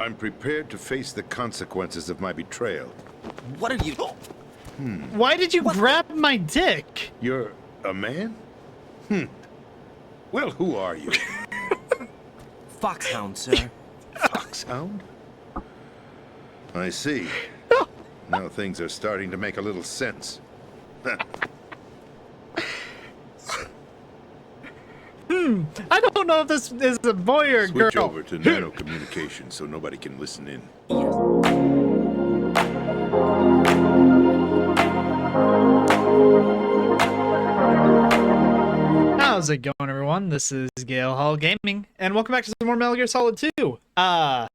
I'm prepared to face the consequences of my betrayal. What are you... Why did you grab my dick? You're a man? Well, who are you? Foxhound, sir. Foxhound? I see. Now things are starting to make a little sense. I don't know if this is a boy or a girl. Switch over to nano communication so nobody can listen in. How's it going, everyone? This is Gale Hall Gaming, and welcome back to some more Metal Gear Solid 2. If I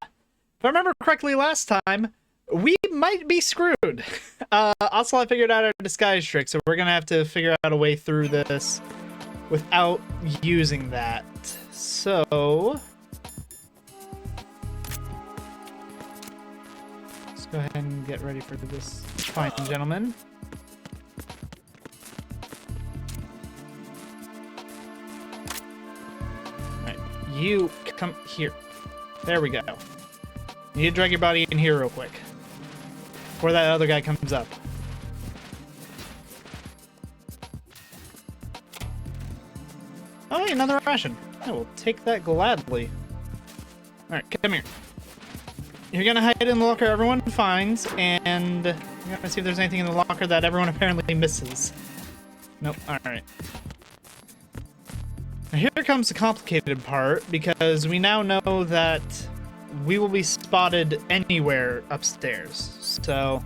remember correctly last time, we might be screwed. Also, I figured out our disguise trick, so we're gonna have to figure out a way through this without using that. So let's go ahead and get ready for this fine gentleman. Alright, you come here. There we go. You need to drag your body in here real quick before that other guy comes up. Oh, hey, another ration. I will take that gladly. Alright, come here. You're gonna hide in the locker everyone finds, and you're gonna see if there's anything in the locker that everyone apparently misses. Nope, alright. Now here comes the complicated part, because we now know that we will be spotted anywhere upstairs. So,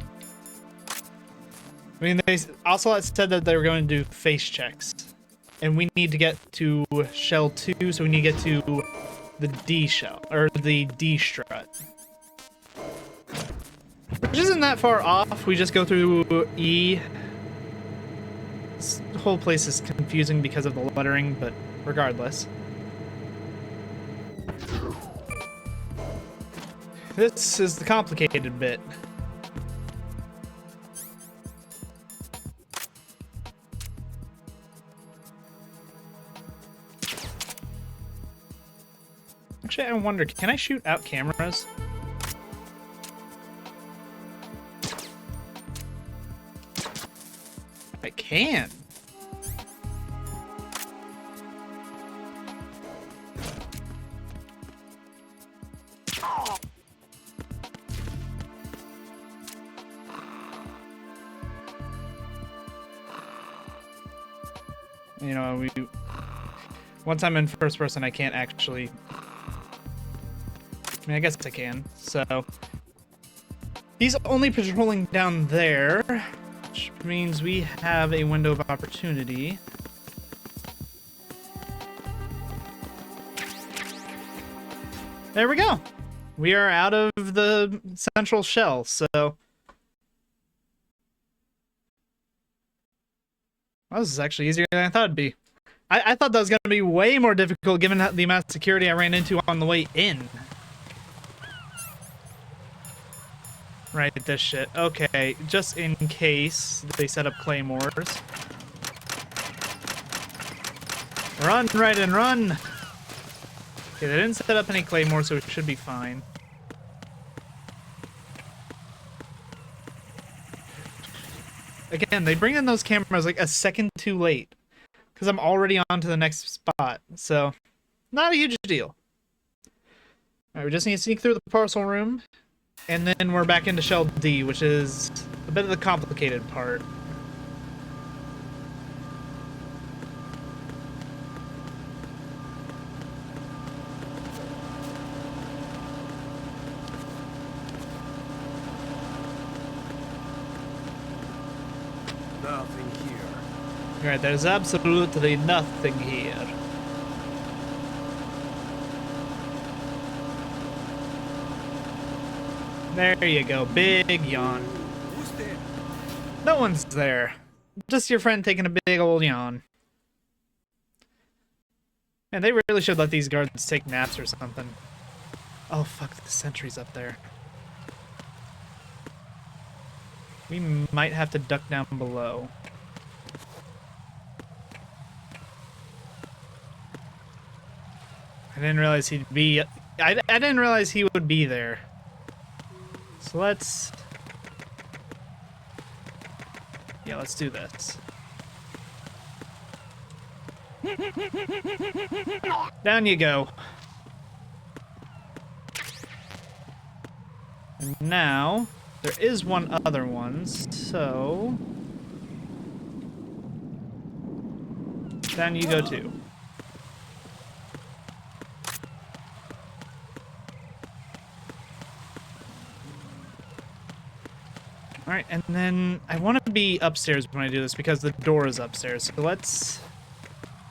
I mean, they also said that they were going to do face checks. And we need to get to shell 2, so we need to get to the D shell, or the D strut. Which isn't that far off, we just go through E. This whole place is confusing because of the lettering, but regardless. This is the complicated bit. Actually, I wonder, can I shoot out cameras? I can. You know, once I'm in first person, I can't actually... I mean, I guess I can. So he's only patrolling down there, which means we have a window of opportunity. There we go. We are out of the central shell, so well, this is actually easier than I thought it'd be. I thought that was going to be way more difficult given the amount of security I ran into on the way in. Right, this shit. Okay, just in case they set up claymores. Run, Raiden, run! Okay, they didn't set up any claymores, so it should be fine. Again, they bring in those cameras like a second too late. Because I'm already on to the next spot, so not a huge deal. Alright, we just need to sneak through the parcel room. And then we're back into Shell D, which is a bit of the complicated part. Nothing here. Alright, there's absolutely nothing here. There you go, big yawn. Who's there? No one's there. Just your friend taking a big old yawn. Man, they really should let these guards take naps or something. Oh fuck, the sentry's up there. We might have to duck down below. I didn't realize he'd be... I didn't realize he would be there. So let's... Yeah, let's do this. Down you go. And now, there is one other one, so... Down you go too. Alright, and then I want to be upstairs when I do this because the door is upstairs. So let's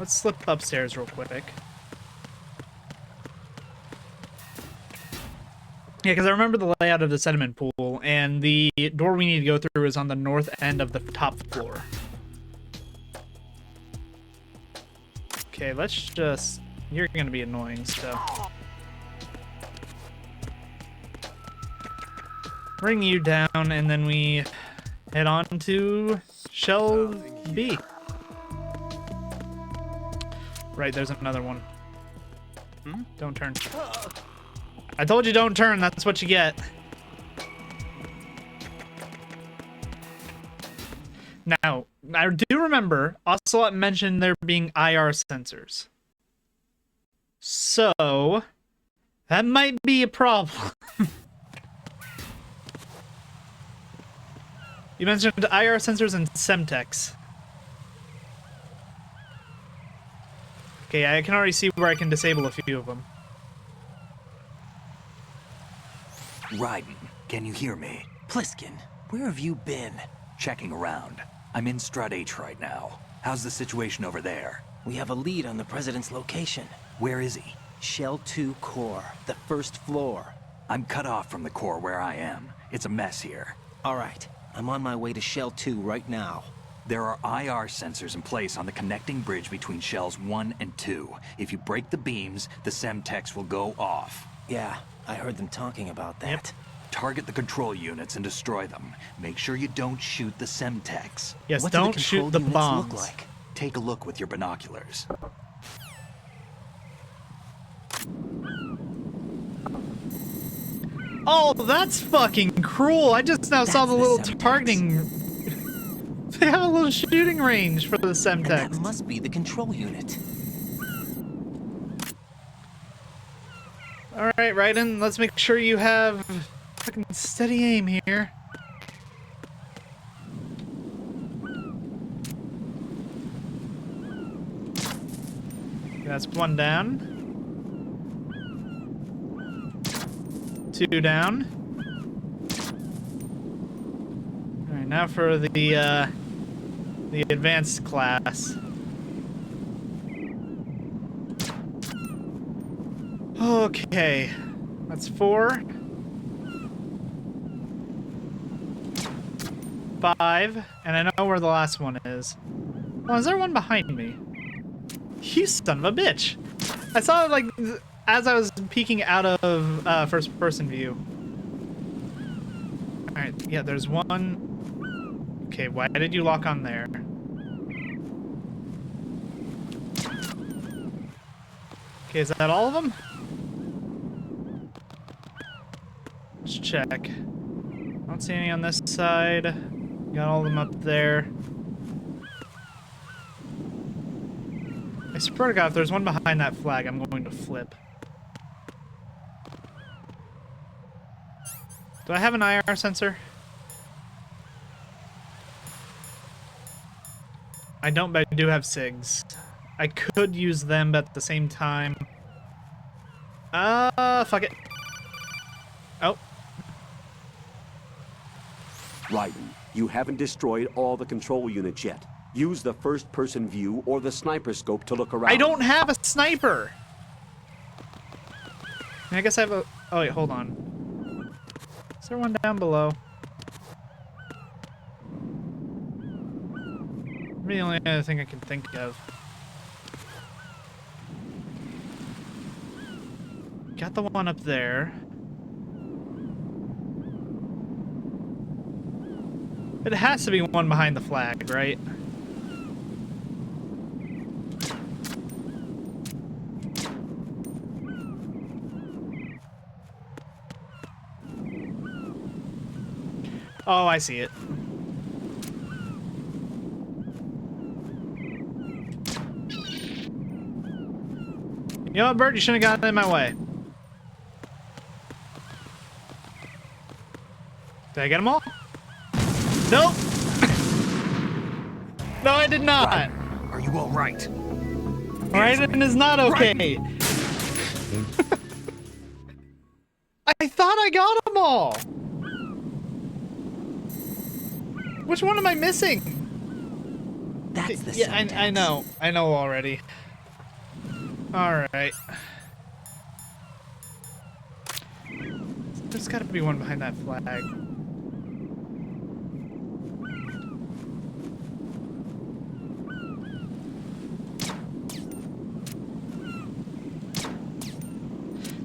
slip upstairs real quick. Yeah, because I remember the layout of the sediment pool, and the door we need to go through is on the north end of the top floor. Okay, let's just... You're gonna be annoying, so... Bring you down, and then we head on to Shell B. Right, there's another one. Don't turn. I told you don't turn, that's what you get. Now, I do remember Ocelot mentioned there being IR sensors. So, that might be a problem. You mentioned IR sensors and Semtex. Okay, I can already see where I can disable a few of them. Raiden, can you hear me? Pliskin, where have you been? Checking around. I'm in Strut H right now. How's the situation over there? We have a lead on the President's location. Where is he? Shell 2 core, the first floor. I'm cut off from the core where I am. It's a mess here. All right, I'm on my way to Shell 2 right now. There are IR sensors in place on the connecting bridge between Shells 1 and 2. If you break the beams, the Semtex will go off. Yeah, I heard them talking about that. Yep. Target the control units and destroy them. Make sure you don't shoot the Semtex. Yes, What do don't the shoot control the units bombs. look like? Take a look with your binoculars. Oh, that's fucking cruel. I just now saw That's the the little Semtex. targeting... They have a little shooting range for the And that Semtex. must be the control unit. Alright, Raiden, let's make sure you have fucking steady aim here. That's one down. Two down. Alright, now for the advanced class. Okay, that's 4. 5, and I know where the last one is. Oh, is there one behind me? You son of a bitch! I saw it like as I was peeking out of first-person view. All right, yeah, there's one. Okay, why did you lock on there? Okay, is that all of them? Let's check. I don't see any on this side. Got all of them up there. I swear to God, if there's one behind that flag, I'm going to flip. Do I have an IR sensor? I don't, but I do have SIGs. I could use them, but at the same time... fuck it. Oh. Raiden, you haven't destroyed all the control units yet. Use the first-person view or the sniper scope to look around. I don't have a sniper! I guess I have a... Oh, wait, hold on. Is there one down below? Maybe the only other thing I can think of. Got the one up there. It has to be one behind the flag, right? Oh, I see it. You know what, Bert? You shouldn't have gotten in my way. Did I get them all? Nope. No, I did not. Are you all right? Raiden is not okay. I thought I got them all. Which one am I missing? That's the Yeah, Semtex. I know. I know already. Alright. There's gotta be one behind that flag.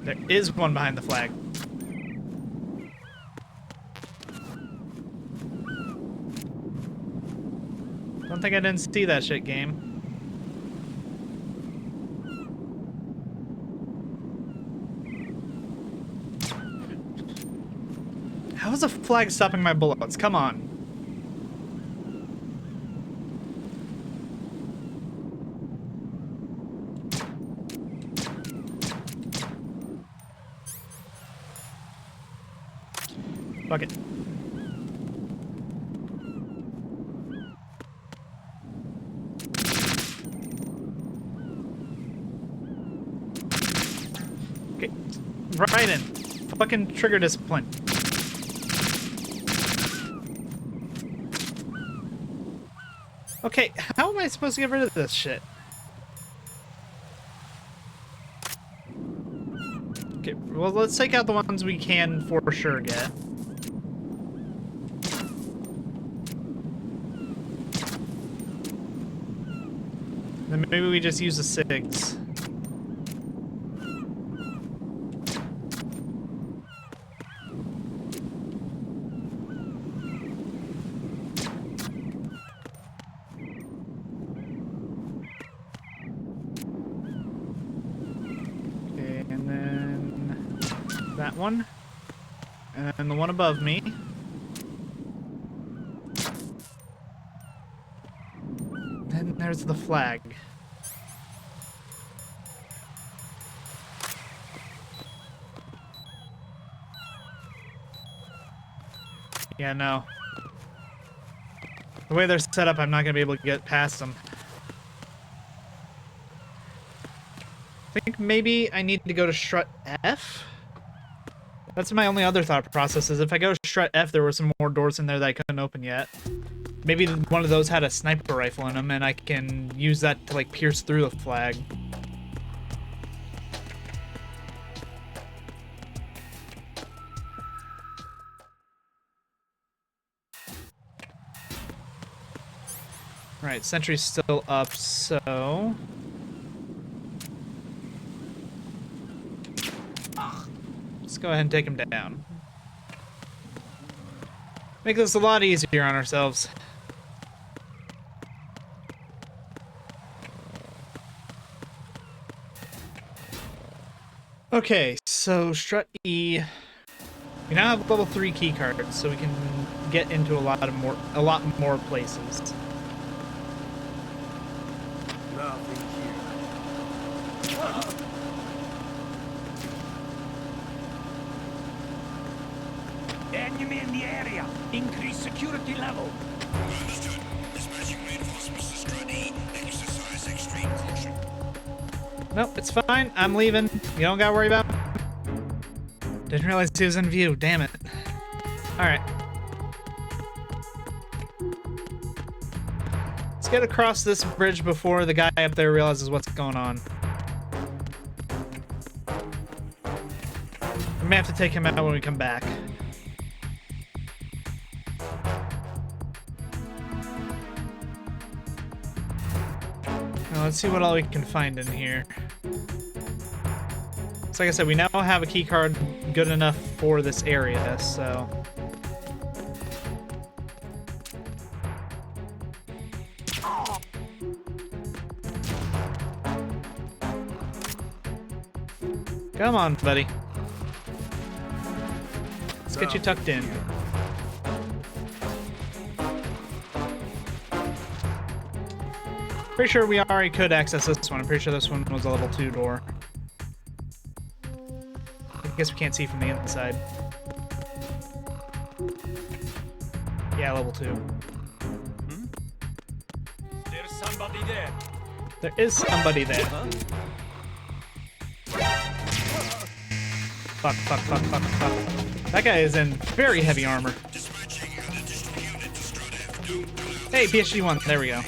There is one behind the flag. Don't think I didn't see that shit, game. How is a flag stopping my bullets? Come on. Fuck it. Okay, Raiden, fucking trigger discipline. Okay, how am I supposed to get rid of this shit? Okay, well, let's take out the ones we can for sure get. Then maybe we just use the SIGs. Okay, and then that one. And then the one above me. Then there's the flag. Yeah, no. The way they're set up, I'm not gonna be able to get past them. I think maybe I need to go to strut F? That's my only other thought process, is if I go to strut F, there were some more doors in there that I couldn't open yet. Maybe one of those had a sniper rifle in them, and I can use that to, like, pierce through the flag. Right, sentry's still up, so... let's go ahead and take him down. Make this a lot easier on ourselves. Okay, so strut E. We now have level 3 key cards, so we can get into a lot more places. Enemy in the area. Increase security level. Understood. Dispatching reinforcements to Strut E. Exercise extreme caution. Nope, it's fine. I'm leaving. You don't gotta worry about it. Didn't realize he was in view. Damn it. Alright. Let's get across this bridge before the guy up there realizes what's going on. We may have to take him out when we come back. Now let's see what all we can find in here. So like I said, we now have a key card good enough for this area, so... Come on, buddy. Let's get you tucked in. Pretty sure we already could access this one. I'm pretty sure this one was a level 2 door. I guess we can't see from the inside. Yeah, level 2. There's somebody there. There is somebody there. Fuck, fuck, fuck, fuck, fuck. That guy is in very heavy armor. Dispatching an additional unit to Strut F. Don't Hey, PSG-1. There we go.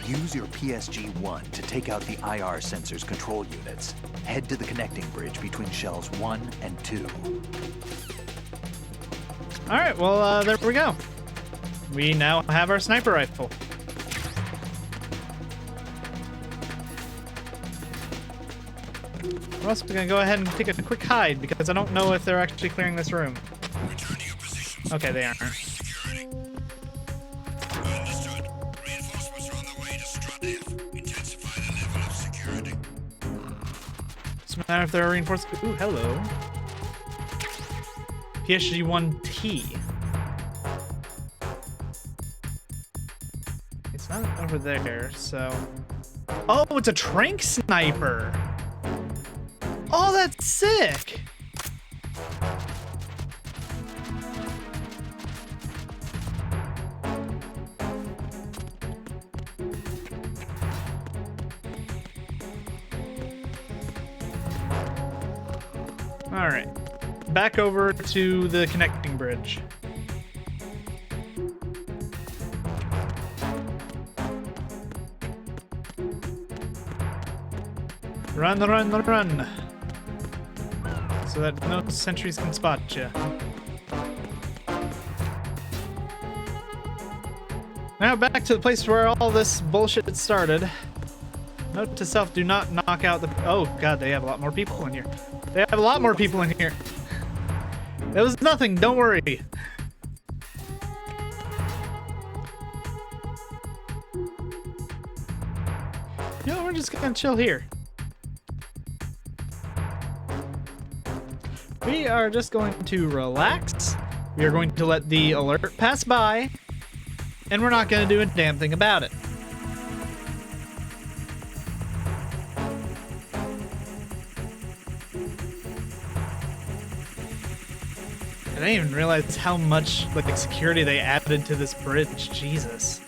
Use your PSG-1 to take out the IR sensors control units. Head to the connecting bridge between shells 1 and 2. Alright, well, there we go. We now have our sniper rifle. We're also going to go ahead and take a quick hide because I don't know if they're actually clearing this room. return to your positions. Okay, they aren't. Security. Understood. Reinforcements are on their way to Strut F. Intensify the level of security. Doesn't matter if they're reinforced. Ooh, hello. PSG-1T. It's not over there, so... Oh, it's a trank sniper! Oh, that's sick! Alright. Back over to the connecting bridge. Run, run, run! So that no sentries can spot you. Now back to the place where all this bullshit started. Note to self, do not knock out the... Oh god, they have a lot more people in here. They have a lot more people in here. It was nothing, don't worry. You know, we're just gonna chill here. We are just going to relax. We are going to let the alert pass by. And we're not gonna do a damn thing about it. I didn't even realize how much like security they added to this bridge. Jesus.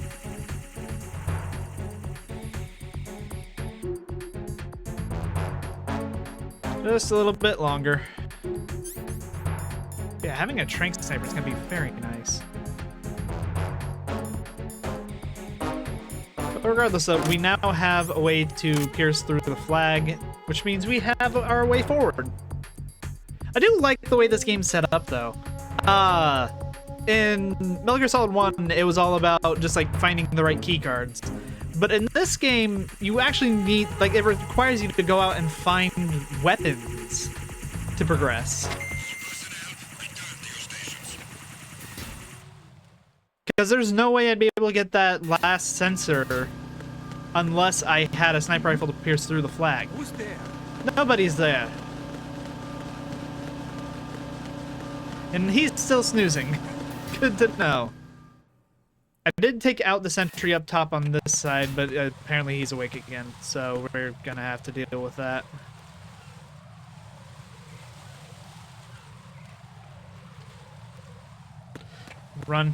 Just a little bit longer. Yeah, having a trank sniper is gonna be very nice. But regardless of, we now have a way to pierce through the flag, which means we have our way forward. I do like the way this game's set up, though. In Metal Gear Solid 1, it was all about just, like, finding the right key cards. But in this game, you actually need, like, it requires you to go out and find weapons to progress. Because there's no way I'd be able to get that last sensor unless I had a sniper rifle to pierce through the flag. Who's there? Nobody's there. And he's still snoozing. Good to know. I did take out the sentry up top on this side, but apparently he's awake again, so we're gonna have to deal with that. Run.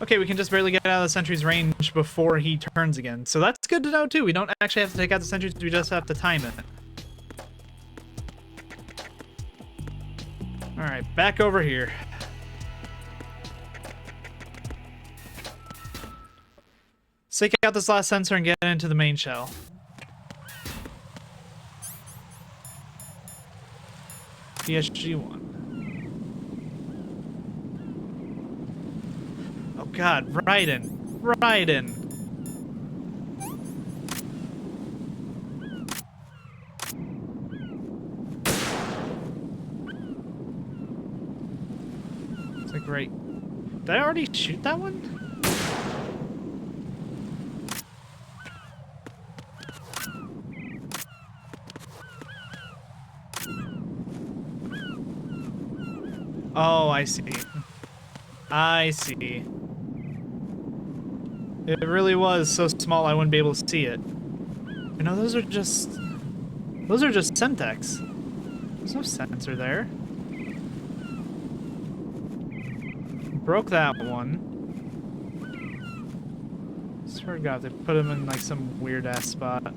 Okay, we can just barely get out of the sentry's range before he turns again. So that's good to know, too. We don't actually have to take out the sentries, we just have to time it. Alright, back over here. Take out this last sensor and get into the main shell. PSG-1. Oh god, Raiden. Raiden. It's like right. Did I already shoot that one? Oh, I see. I see. It really was so small I wouldn't be able to see it. You know, those are just Semtex. There's no sensor there. Broke that one. Swear to God, they put him in like some weird ass spot.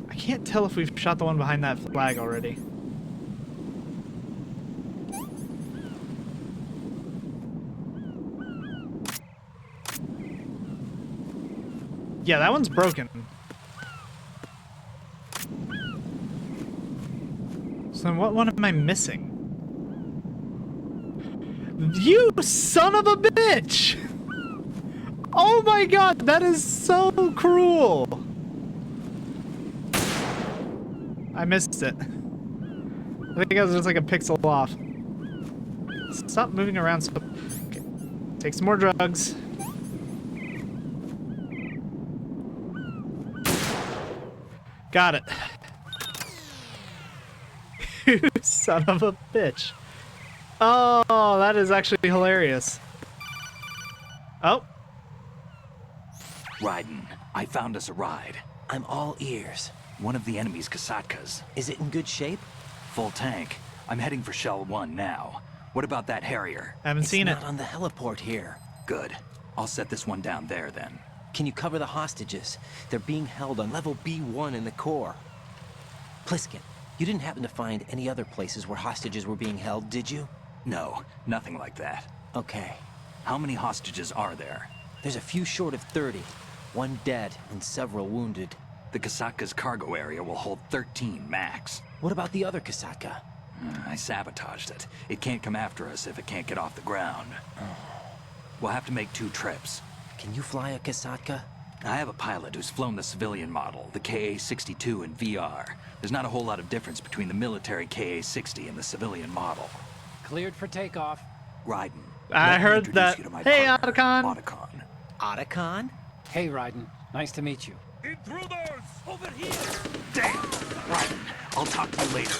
I can't tell if we've shot the one behind that flag already. Yeah, that one's broken. So then what one am I missing? You son of a bitch! Oh my God, that is so cruel! I missed it. I think I was just like a pixel off. Stop moving around so... Okay. Take some more drugs. Got it. You son of a bitch. Oh, that is actually hilarious. Oh. Raiden, I found us a ride. I'm all ears. One of the enemy's Kasatkas. Is it in good shape? Full tank. I'm heading for Shell 1 now. What about that Harrier? Haven't seen it. It's not on the heliport here. Good. I'll set this one down there then. Can you cover the hostages? They're being held on level B1 in the core. Pliskin, you didn't happen to find any other places where hostages were being held, did you? No, nothing like that. Okay. How many hostages are there? There's a few short of 30. One dead and several wounded. The Kasatka's cargo area will hold 13 max. What about the other Kasatka? I sabotaged it. It can't come after us if it can't get off the ground. We'll have to make 2 trips. Can you fly a Kasatka? I have a pilot who's flown the civilian model, the KA-62 in VR. There's not a whole lot of difference between the military KA-60 and the civilian model. Cleared for takeoff. Raiden. I let me heard introduce that. you to my Hey, partner, Otacon. Otacon. Otacon? Hey, Raiden. Nice to meet you. Intruders! Over here! Damn! Raiden, I'll talk to you later.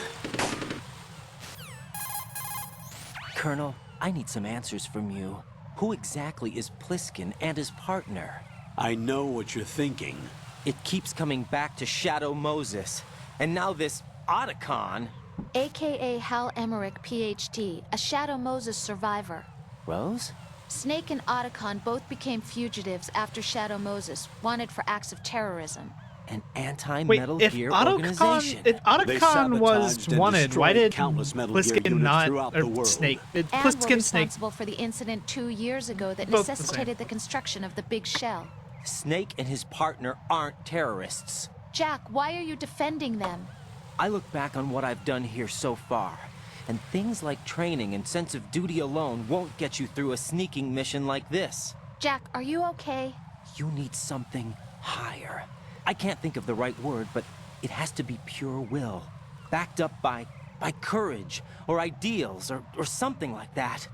Colonel, I need some answers from you. Who exactly is Pliskin and his partner? I know what you're thinking. It keeps coming back to Shadow Moses. And now this Otacon. AKA Hal Emmerich, PhD, a Shadow Moses survivor. Rose? Snake and Otacon both became fugitives after Shadow Moses, wanted for acts of terrorism. An Wait, anti-Metal if Gear Otacon, organization. if They Otacon was sabotaged and wanted, why destroyed did countless Metal Gear Pliskin units not, throughout the or world. Snake, And were Pliskin Snake, responsible for the incident 2 years ago that Both the same. necessitated the construction of the big shell. Snake and his partner aren't terrorists. Jack, why are you defending them? I look back on what I've done here so far, and things like training and sense of duty alone won't get you through a sneaking mission like this. Jack, are you okay? You need something higher. I can't think of the right word, but it has to be pure will, backed up by courage, or ideals, or something like that.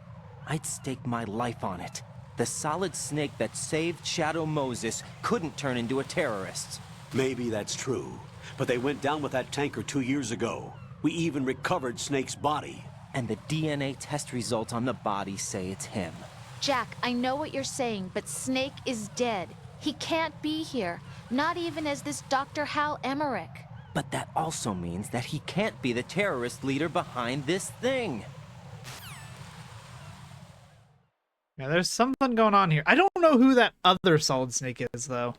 I'd stake my life on it. The solid Snake that saved Shadow Moses couldn't turn into a terrorist. Maybe that's true, but they went down with that tanker 2 years ago. We even recovered Snake's body. And the DNA test results on the body say it's him. Jack, I know what you're saying, but Snake is dead. He can't be here, not even as this Dr. Hal Emmerich. But that also means that he can't be the terrorist leader behind this thing. yeah, there's something going on here. I don't know who that other Solid Snake is, though.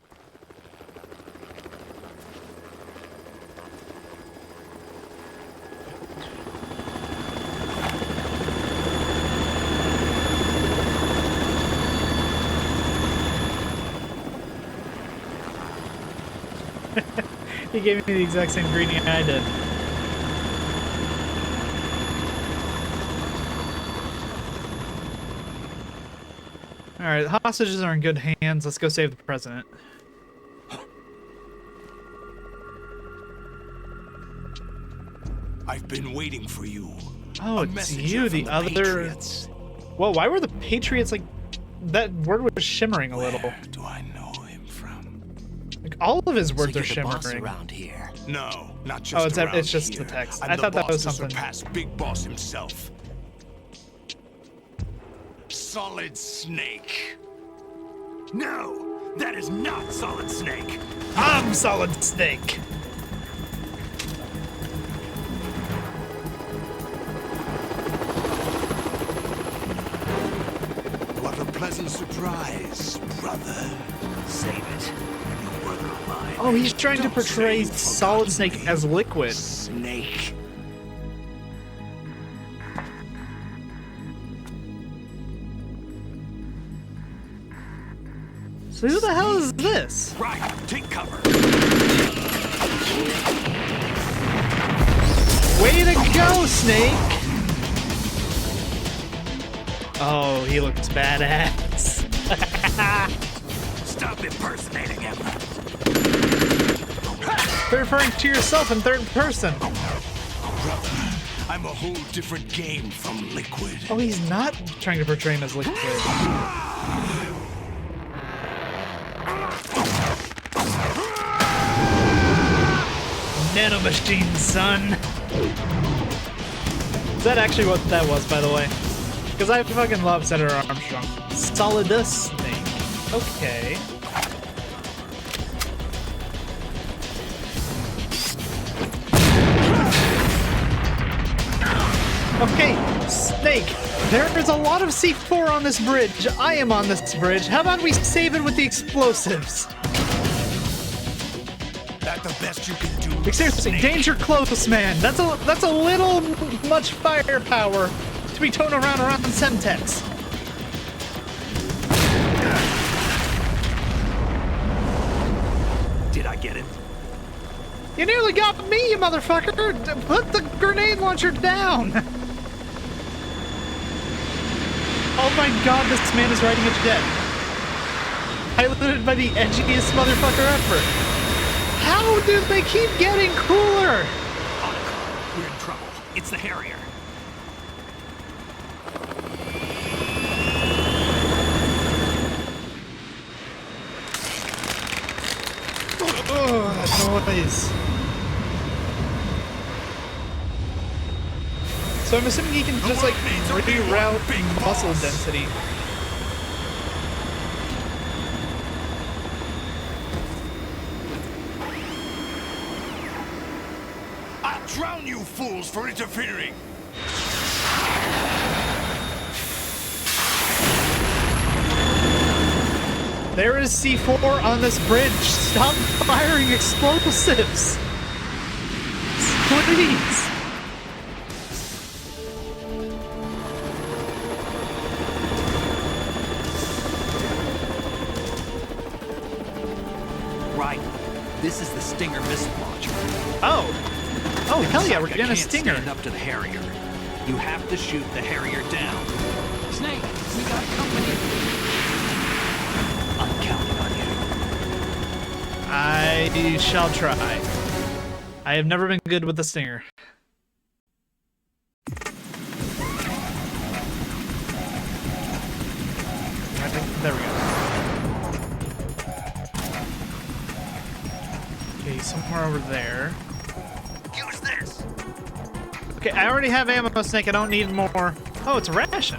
He gave me the exact same greeting I did. Alright, the hostages are in good hands. Let's go save the president. I've been waiting for you. Oh, A it's messenger you, from the other... Patriots. Whoa, why were the Patriots like... That word was shimmering a little. Where do I know him from? Like, all of his words So are you're the boss shimmering. around here. No, not just Oh, it's around just here. the text. I'm I the thought that boss was to something. surpass Big Boss himself. Solid Snake. No, that is not Solid Snake. I'm Solid Snake. What a pleasant surprise, brother. Save it. You brother of mine. Oh, he's trying to Don't portray say you Solid forgot Snake me. as Liquid. Snake. So who the hell is this? Right, take cover. Way to go, Snake! Oh, he looks badass. Stop impersonating him. You're referring to yourself in third person. Brother, I'm a whole different game from Liquid. Oh, he's not trying to portray him as Liquid. Nanomachine, son. Is that actually what that was, by the way? Because I fucking love Senator Armstrong. Solidus Snake. Okay. Okay, Snake, there is a lot of C4 on this bridge. I am on this bridge. How about we save it with the explosives? That the best you can do? Like, seriously, Snake? danger close, man. That's a little much firepower to be towing around Semtex. Did I get it? You nearly got me, you motherfucker! Put the grenade launcher down! Oh my god, this man is riding a jet. Piloted by the edgiest motherfucker ever. How do they keep getting cooler? We're in trouble. It's the Harrier. Oh, that noise. So I'm assuming he can just like reroute muscle density. I'll drown you fools for interfering. There is C4 on this bridge. Stop firing explosives. Please. Right. This is the Stinger missile launcher. Oh, hell yeah, we're Kasaka getting a can't Stinger. stand up to the Harrier. You have to shoot the Harrier down. Snake, we got company. I'm counting on you. I shall try. I have never been good with the Stinger. There we go. Okay, somewhere over there. Use this. Okay, I already have ammo, Snake. I don't need more. Oh, it's a ration.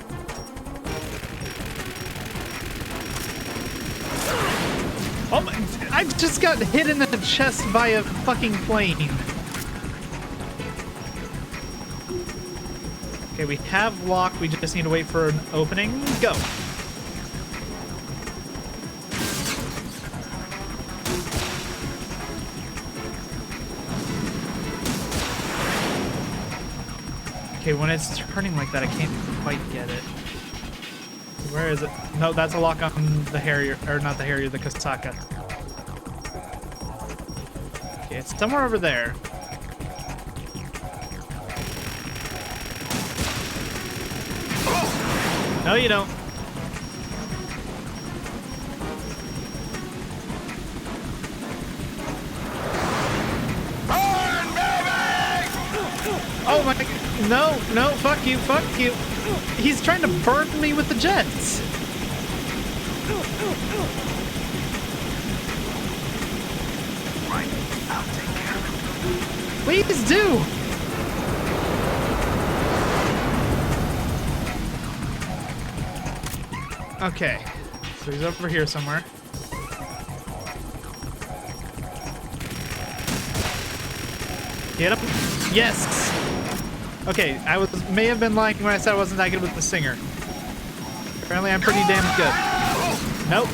Oh my, I just got hit in the chest by a fucking plane. Okay, we have lock. We just need to wait for an opening. Go. Okay, when it's turning like that, I can't quite get it. Where is it? No, that's a lock on the Harrier, or not the Harrier, the Kasaka. Okay, it's somewhere over there. No, you don't. Oh my, no, fuck you. He's trying to burn me with the jets. Please do! Okay. So he's over here somewhere. Get him. Yes! Okay, I may have been lying when I said I wasn't that good with the singer. Apparently I'm pretty damn good. Nope.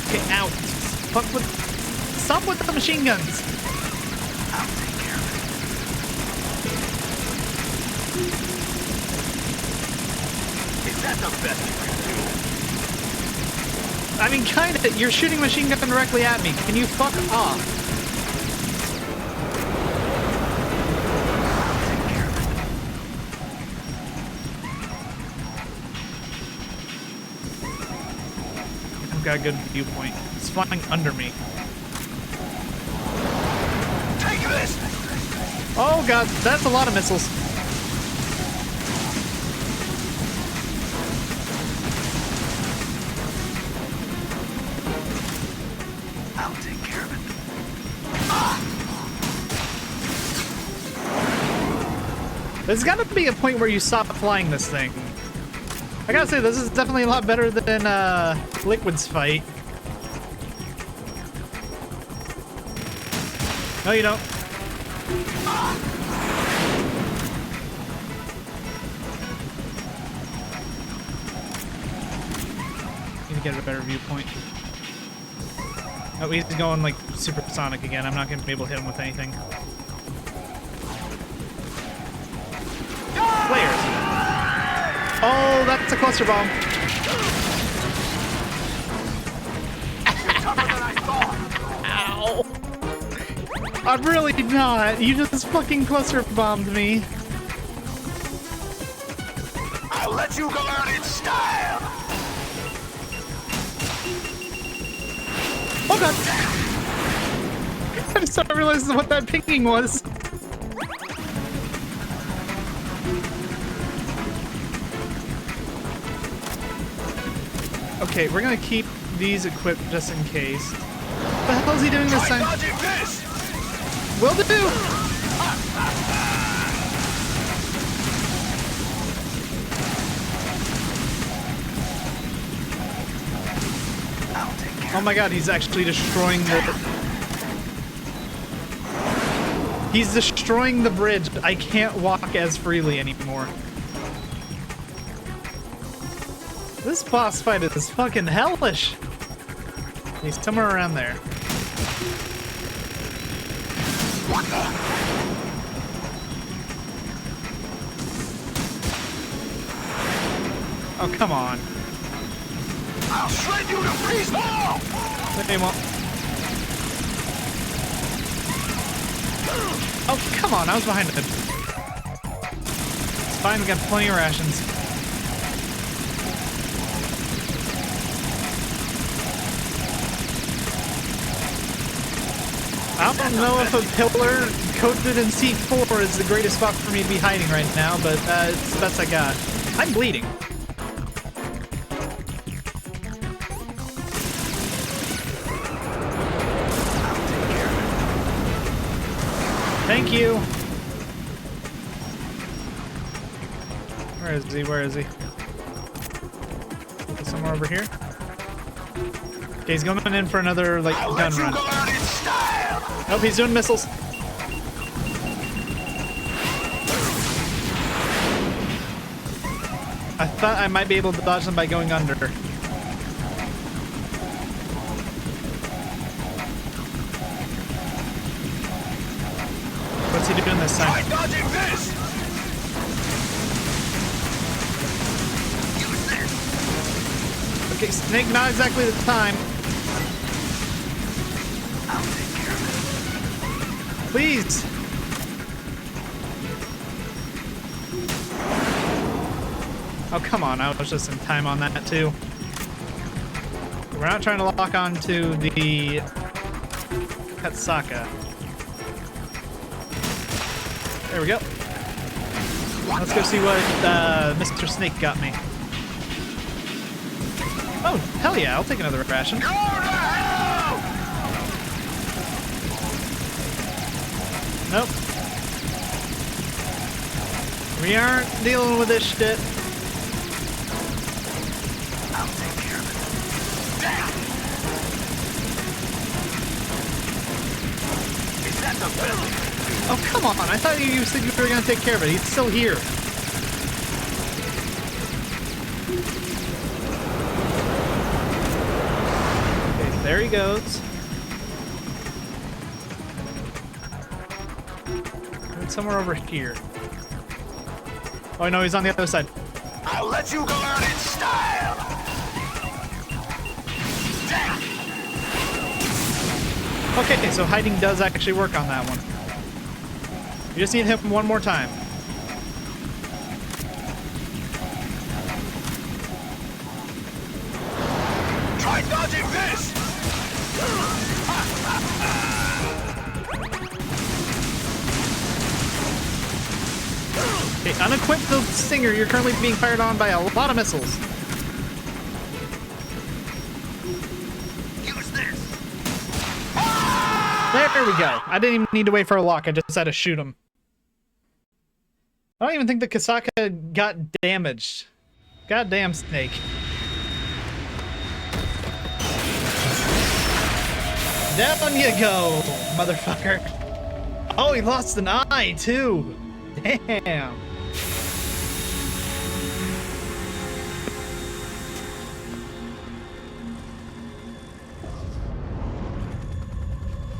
Okay, out. Fuck with... Stop with the machine guns! I'll take care of it. Is that the best you can do? I mean, kinda. You're shooting machine gun directly at me. Can you fuck off? I've got a good viewpoint. It's flying under me. Take this! Oh god, that's a lot of missiles. I'll take care of it. There's gotta be a point where you stop flying this thing. I gotta say, this is definitely a lot better than Liquid's fight. No, you don't. Need to get a better viewpoint. Oh, he's going like supersonic again. I'm not gonna be able to hit him with anything. Flares. Oh, that's a cluster bomb. Ow. I'm really not. You just fucking cluster bombed me. I'll let you go out in style! Oh god. I just started realizing what that pinging was. Okay, we're gonna keep these equipped just in case. What the hell is he doing this time? Dodging this! Will do! Oh my god, he's actually destroying the... He's destroying the bridge. I can't walk as freely anymore. This boss fight is fucking hellish. He's somewhere around there. What the? Oh, come on. I'll shred you to pieces! They won't. Oh, come on, I was behind him. It's fine, we got plenty of rations. I don't know if a pillar coated in C4 is the greatest spot for me to be hiding right now, but it's the best I got. I'm bleeding. Thank you. Where is he? Where is he? Somewhere over here. Okay, he's going in for another like gun run. Nope, he's doing missiles. I thought I might be able to dodge them by going under. What's he doing this time? Try dodging this! Okay, Snake, not exactly the time. I'll take care of it. Please. Oh, come on. I was just in time on that, too. We're not trying to lock on to the Katsaka. There we go. Let's go see what Mr. Snake got me. Oh, hell yeah, I'll take another ration. Nope. We aren't dealing with this shit. I'll take care of it. Damn! Is that the villain? Oh, come on. I thought you said you were going to take care of it. He's still here. Okay, there he goes. It's somewhere over here. Oh, no, he's on the other side. I'll let you go out in style! Damn! Okay, so hiding does actually work on that one. You just need him one more time. Try dodging this! Okay, unequip the Stinger. You're currently being fired on by a lot of missiles. Use this! There we go. I didn't even need to wait for a lock. I just had to shoot him. I don't even think the Kasaka got damaged. Goddamn Snake. Down you go, motherfucker. Oh, he lost an eye, too. Damn.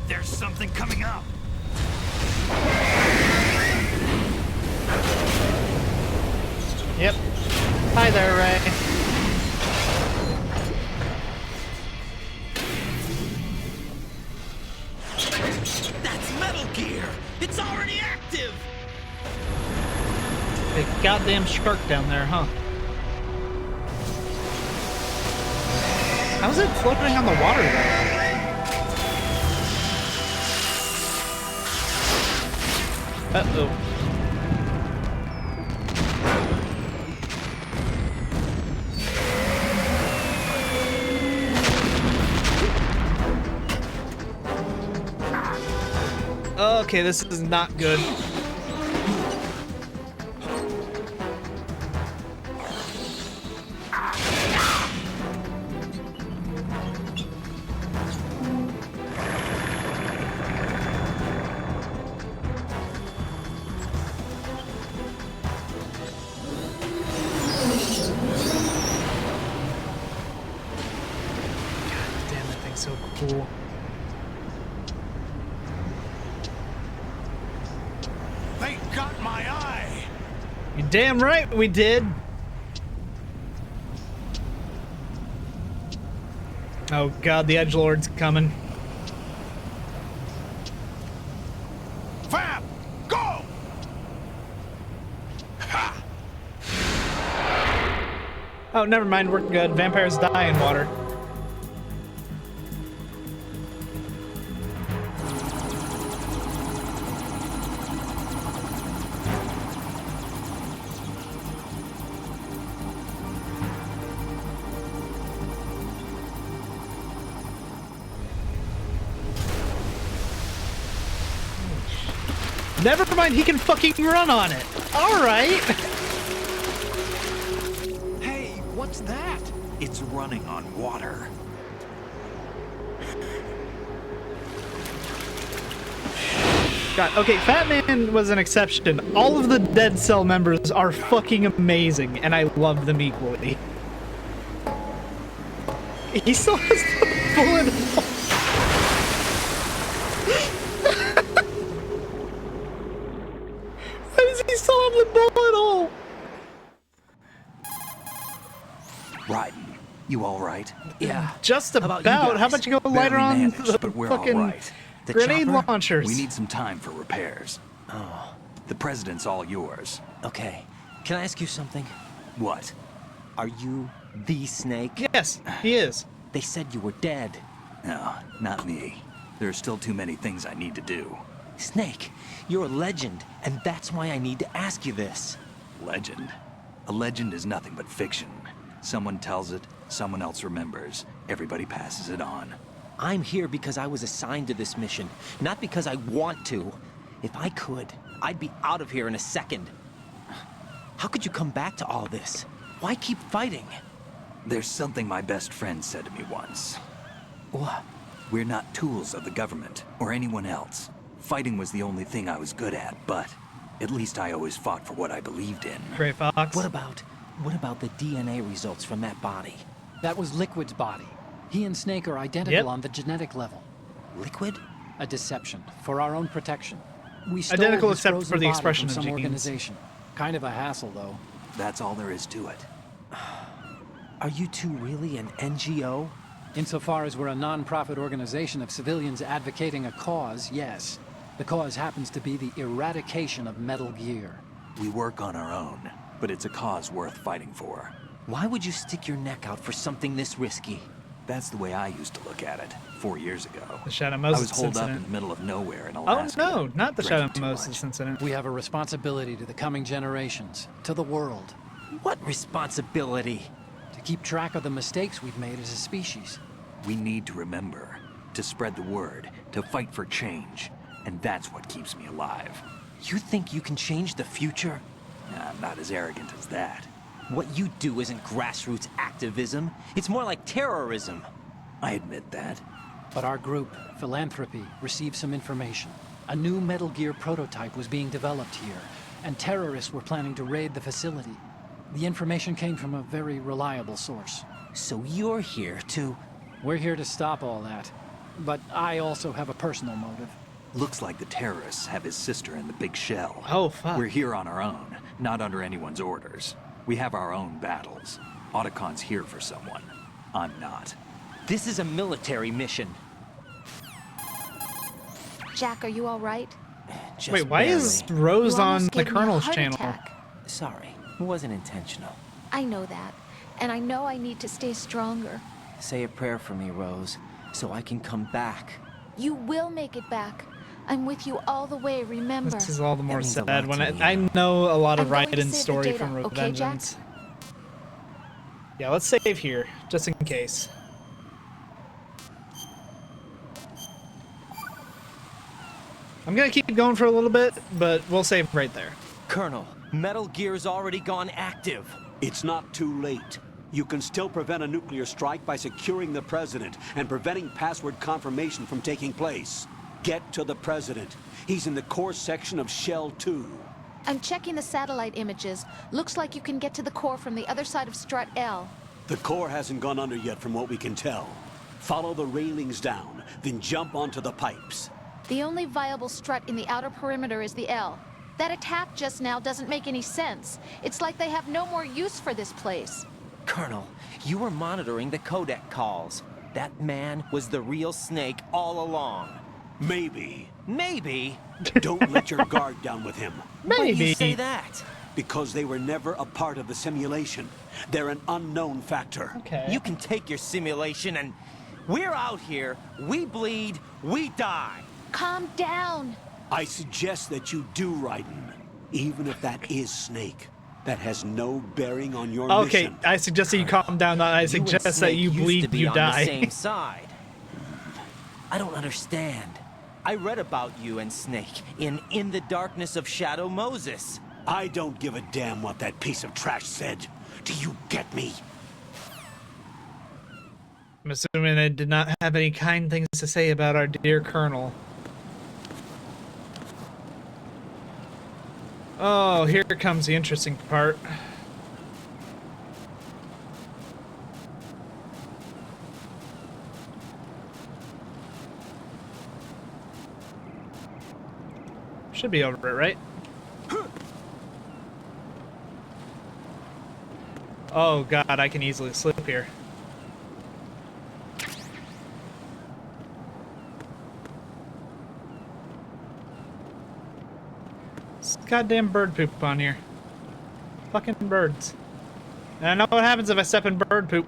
There's something coming up! Yep. Hi there, Ray. That's Metal Gear! It's already active! Big goddamn shark down there, huh? How's it floating on the water, though? Uh-oh. Okay, this is not good. Damn, that thing's so cool. They got my eye! You damn right we did. Oh god, the edgelord's coming. Fab! Go! Ha! Oh, never mind, we're good. Vampires die in water. Never mind, he can fucking run on it. All right. Hey, what's that? It's running on water. God, okay, Fat Man was an exception. All of the Dead Cell members are fucking amazing, and I love them equally. He still has the bullet hole. Why does he still have the bullet hole? Raiden, you all right? Yeah. Just How about. about you guys? How about you go light her Barely on managed, the but we're all fucking right. The grenade chopper? launchers? We need some time for repairs. Oh, The president's all yours. okay. Can I ask you something? What? Are you the Snake? Yes, he is. They said you were dead. No, not me. There are still too many things I need to do. Snake, you're a legend, and that's why I need to ask you this. Legend? A legend is nothing but fiction. Someone tells it, someone else remembers. Everybody passes it on. I'm here because I was assigned to this mission, not because I want to. If I could, I'd be out of here in a second. How could you come back to all this? Why keep fighting? There's something my best friend said to me once. What? We're not tools of the government or anyone else. Fighting was the only thing I was good at, but at least I always fought for what I believed in. Gray Fox. What about the DNA results from that body? That was Liquid's body. He and Snake are identical on the genetic level. Liquid? A deception, for our own protection. We stole Identical his except frozen for the body expression from of some genes. organization. Kind of a hassle, though. That's all there is to it. Are you two really an NGO? Insofar as we're a non-profit organization of civilians advocating a cause, yes. The cause happens to be the eradication of Metal Gear. We work on our own, but it's a cause worth fighting for. Why would you stick your neck out for something this risky? That's the way I used to look at it 4 years ago. The Shadow I Moses was holed up in incident. the middle of nowhere in Oh Alaska. no, not the Shadow drinking too Moses much. incident. We have a responsibility to the coming generations, to the world, What responsibility? to keep track of the mistakes we've made as a species. We need to remember, to spread the word, to fight for change. And that's what keeps me alive. You think you can change the future? Nah, I'm not as arrogant as that. What you do isn't grassroots activism. It's more like terrorism. I admit that. But our group, Philanthropy, received some information. A new Metal Gear prototype was being developed here, and terrorists were planning to raid the facility. The information came from a very reliable source. So you're here to... We're here to stop all that. But I also have a personal motive. Looks like the terrorists have his sister in the big shell. Oh, fuck. We're here on our own, not under anyone's orders. We have our own battles. Otacon's here for someone. I'm not. This is a military mission. Jack, are you all right? Just Wait, why is barely. Rose You on almost the gave me a Colonel's heart channel? attack. Sorry, it wasn't intentional. I know that. And I know I need to stay stronger. Say a prayer for me, Rose, so I can come back. You will make it back. I'm with you all the way, remember? This is all the more means a sad lot when to me. I know a lot of I'm going to Raiden's save the story data, from okay, Jack? Revengeance. Yeah, let's save here, just in case. I'm gonna keep going for a little bit, but we'll save right there. Colonel, Metal Gear's already gone active. It's not too late. You can still prevent a nuclear strike by securing the president and preventing password confirmation from taking place. Get to the president. He's in the core section of Shell 2. I'm checking the satellite images. Looks like you can get to the core from the other side of Strut L. The core hasn't gone under yet from what we can tell. Follow the railings down, then jump onto the pipes. The only viable strut in the outer perimeter is the L. That attack just now doesn't make any sense. It's like they have no more use for this place. Colonel, you were monitoring the codec calls. That man was the real Snake all along. Maybe. Maybe? Don't let your guard down with him. Why do you Maybe. say that? Because they were never a part of the simulation. They're an unknown factor. Okay. You can take your simulation and... We're out here, we bleed, we die. Calm down. I suggest that you do, Raiden. Even if that is Snake. That has no bearing on your Okay, mission. I suggest that you calm down. I You and suggest that Snake you used to bleed, be you on die. the same side. I don't understand. I read about you and Snake in The Darkness of Shadow Moses. I don't give a damn what that piece of trash said. Do you get me? I'm assuming I did not have any kind things to say about our dear Colonel. Oh, here comes the interesting part. Should be over it, right? Oh god, I can easily slip here. It's goddamn bird poop on here. Fucking birds. And I know what happens if I step in bird poop.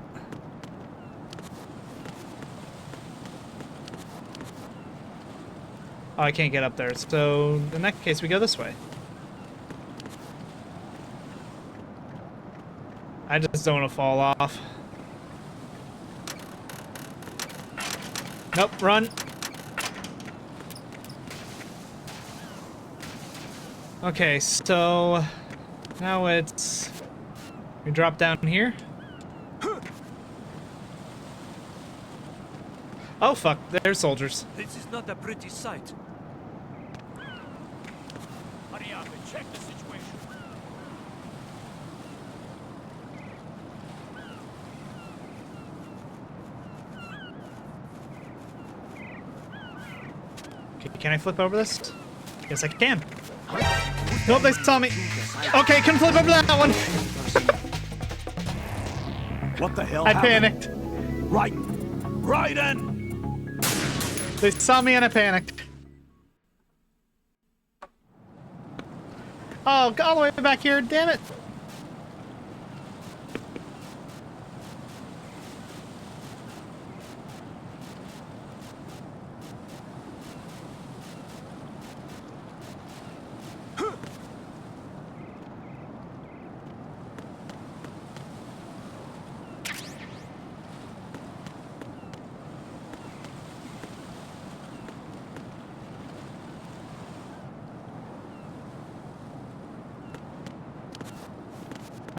Oh, I can't get up there. So in that case, we go this way. I just don't want to fall off. Nope, run. Okay, so now it's we drop down here. Oh fuck, there's soldiers. This is not a pretty sight. Hurry up and check the situation. Okay, can I flip over this? Yes, I can. Nope, they saw me. Okay, couldn't flip over that one. What the hell I happened? panicked. Raiden! They saw me and I panicked. Oh, all the way back here, damn it.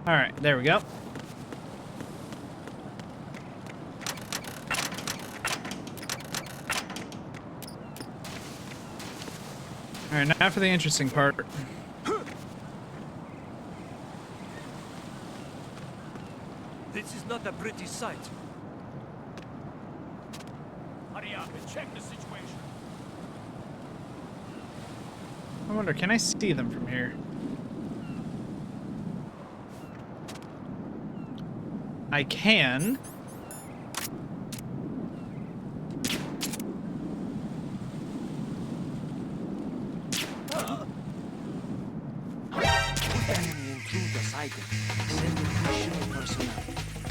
All right, there we go. All right, now for the interesting part. This is not a pretty sight. Hurry up and check the situation. I wonder, can I see them from here? I can.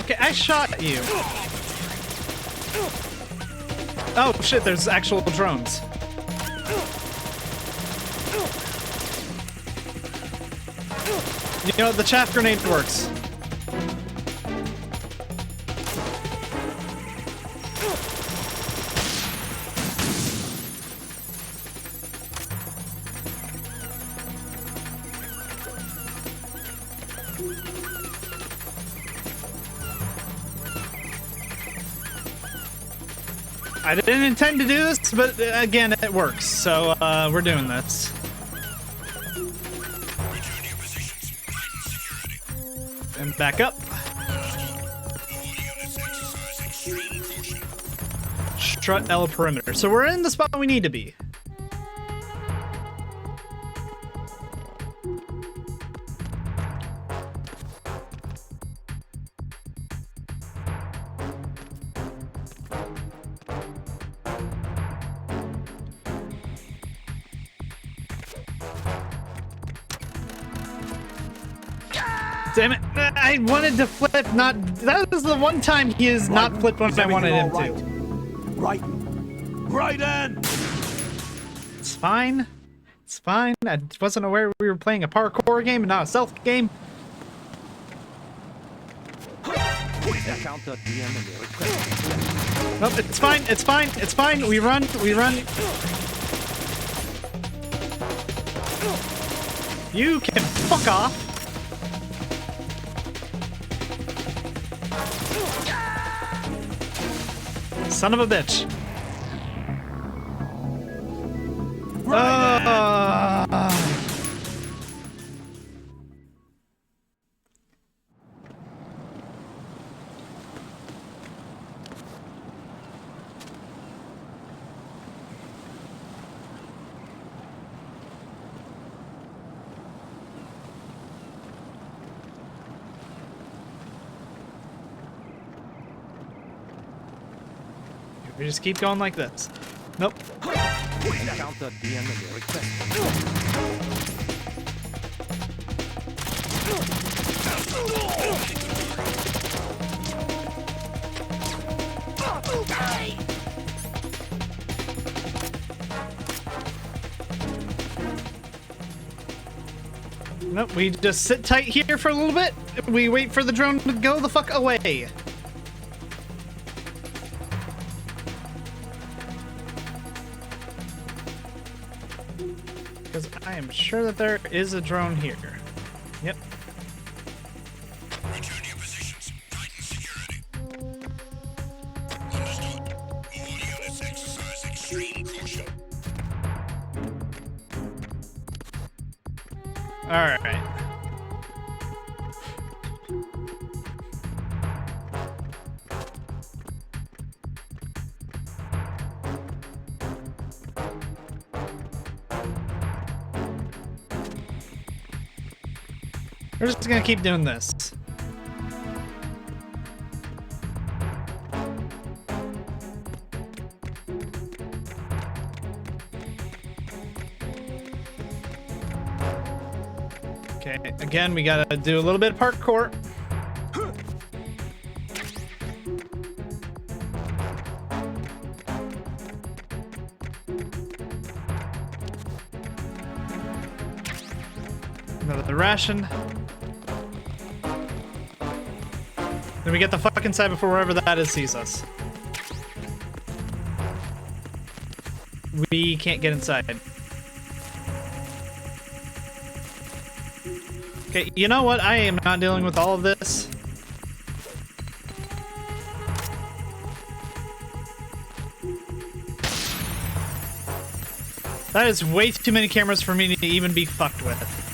Okay, I shot you. Oh shit, there's actual drones. You know, the chaff grenade works. I didn't intend to do this, but again, it works. So we're doing this. Return to your positions. Heighten security. And back up. All units exercise extreme caution. Strut L perimeter. So we're in the spot we need to be. Damn it! I wanted to flip, not. That was the one time he is not flipped when I wanted him to. Raiden! It's fine. It's fine. I wasn't aware we were playing a parkour game and not a stealth game. Nope, it's fine. It's fine. It's fine. We run. We run. You can fuck off. Son of a bitch. We just keep going like this. Nope. Encounter the enemy request. Nope, we just sit tight here for a little bit. We wait for the drone to go the fuck away. Because I am sure that there is a drone here. Yep. Return to your positions. Tighten security. Understood. All units exercise extreme caution. Alright. We're just gonna keep doing this. Okay, again, we gotta do a little bit of parkour. Another ration. Then we get the fuck inside before wherever that is sees us. We can't get inside. Okay, you know what? I am not dealing with all of this. That is way too many cameras for me to even be fucked with.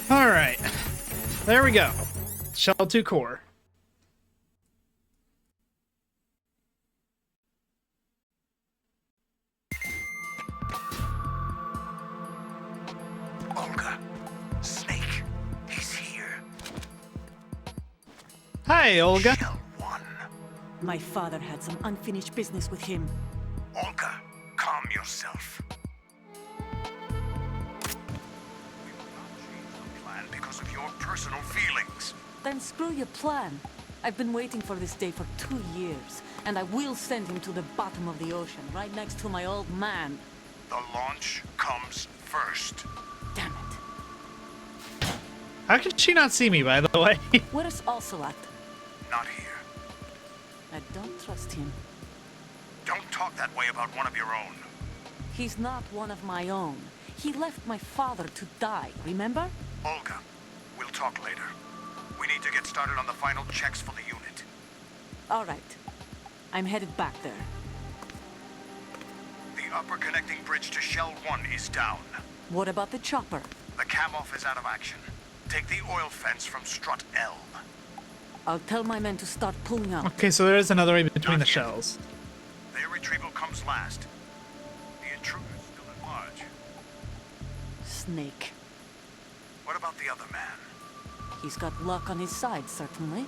Alright. There we go. Shell 2 core. Olga, Snake, he's here. Hi, Olga. Shell 1. My father had some unfinished business with him. Olga, calm yourself. Because of your personal feelings. Then screw your plan. I've been waiting for this day for 2 years, and I will send him to the bottom of the ocean, right next to my old man. The launch comes first. Damn it. How can she not see me, by the way? Where's Ocelot? Not here. I don't trust him. Don't talk that way about one of your own. He's not one of my own. He left my father to die, remember? Olga, we'll talk later. We need to get started on the final checks for the unit. All right. I'm headed back there. The upper connecting bridge to Shell 1 is down. What about the chopper? The cam-off is out of action. Take the oil fence from strut L. I'll tell my men to start pulling up. Okay, so there is another way between the Not yet. shells. Their retrieval comes last. The intruder's still at large. Snake. What about the other man? He's got luck on his side, certainly.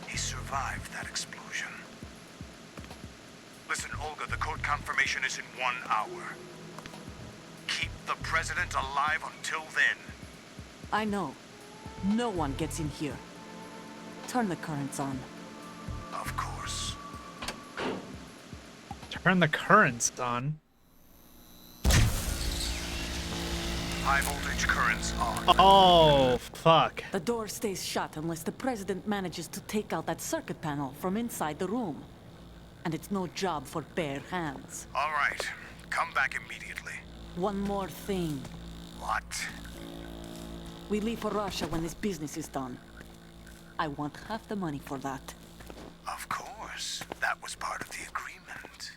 He survived that explosion. Listen, Olga, the code confirmation is in 1 hour. Keep the president alive until then. I know. No one gets in here. Turn the currents on. Of course. Turn the currents on. High voltage currents on. Oh, fuck. The door stays shut unless the president manages to take out that circuit panel from inside the room. And it's no job for bare hands. All right. Come back immediately. One more thing. What? We leave for Russia when this business is done. I want half the money for that. Of course. That was part of the agreement.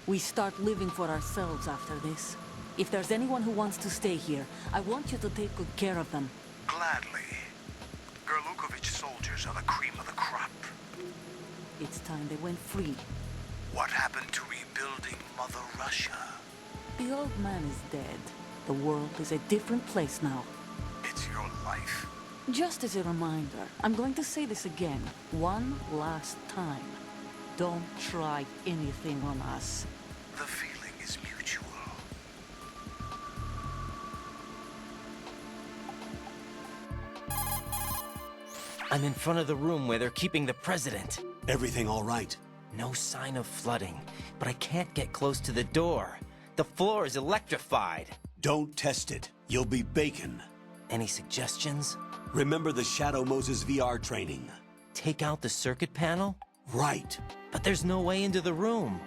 We start living for ourselves after this. If there's anyone who wants to stay here, I want you to take good care of them. Gladly. Gerlukovich soldiers are the cream of the crop. It's time they went free. What happened to rebuilding Mother Russia? The old man is dead. The world is a different place now. It's your life. Just as a reminder, I'm going to say this again, one last time. Don't try anything on us. The feeling is mutual. I'm in front of the room where they're keeping the president. Everything all right? No sign of flooding, but I can't get close to the door. The floor is electrified. Don't test it. You'll be bacon. Any suggestions? Remember the Shadow Moses VR training? Take out the circuit panel? Right. But there's no way into the room.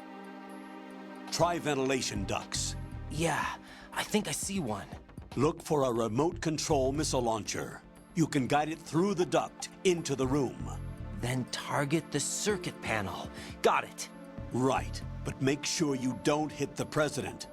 Try ventilation ducts. Yeah, I think I see one. Look for a remote control missile launcher. You can guide it through the duct into the room. Then target the circuit panel. Got it. Right, but make sure you don't hit the president.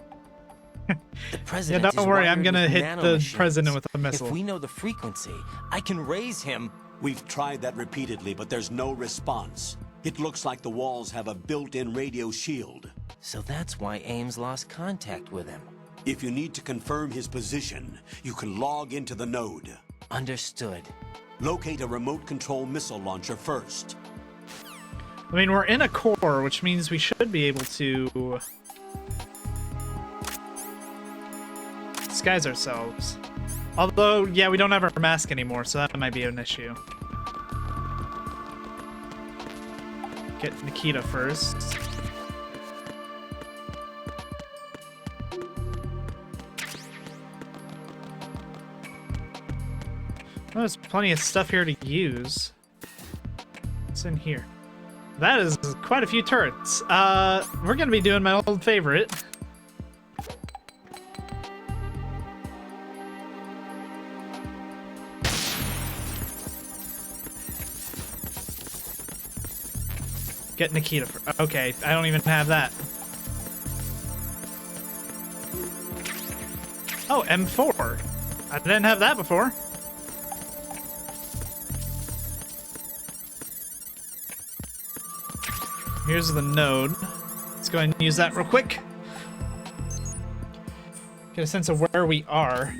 The president don't is worry, I'm wired gonna with hit the nanomachines. president with a missile. If we know the frequency, I can raise him. We've tried that repeatedly, but there's no response. It looks like the walls have a built-in radio shield. So that's why Ames lost contact with him. If you need to confirm his position, you can log into the node. Understood. Locate a remote control missile launcher first. I mean, we're in a core, which means we should be able to disguise ourselves. Although, yeah, we don't have our mask anymore, so that might be an issue. Get Nikita first. Oh, there's plenty of stuff here to use. What's in here? That is quite a few turrets. We're gonna be doing my old favorite. Get Nikita for, okay, I don't even have that. Oh, M4. I didn't have that before. Here's the node. Let's go ahead and use that real quick. Get a sense of where we are.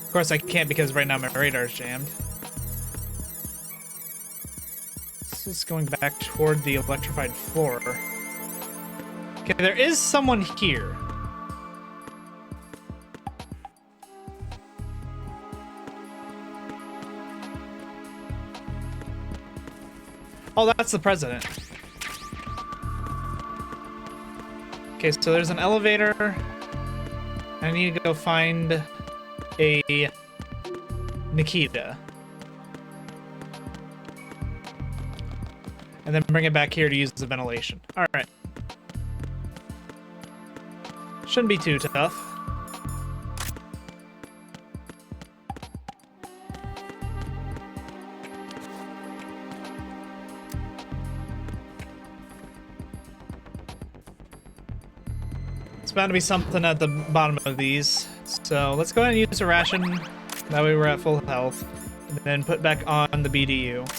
Of course I can't because right now my radar's jammed. This is going back toward the electrified floor. Okay, there is someone here. Oh, that's the president. Okay, so there's an elevator. I need to go find a Nikita. And then bring it back here to use the ventilation. Alright. Shouldn't be too tough. It's bound to be something at the bottom of these. So let's go ahead and use a ration. That way we're at full health. And then put back on the BDU.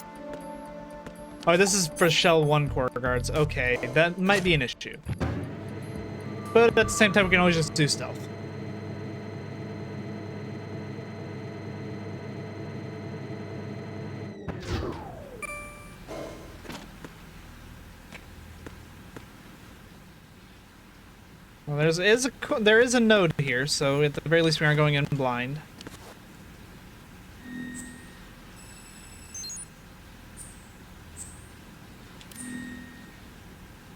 Oh, this is for Shell 1 core guards. Okay, that might be an issue. But at the same time, we can always just do stealth. Well, there is a node here, so at the very least we aren't going in blind.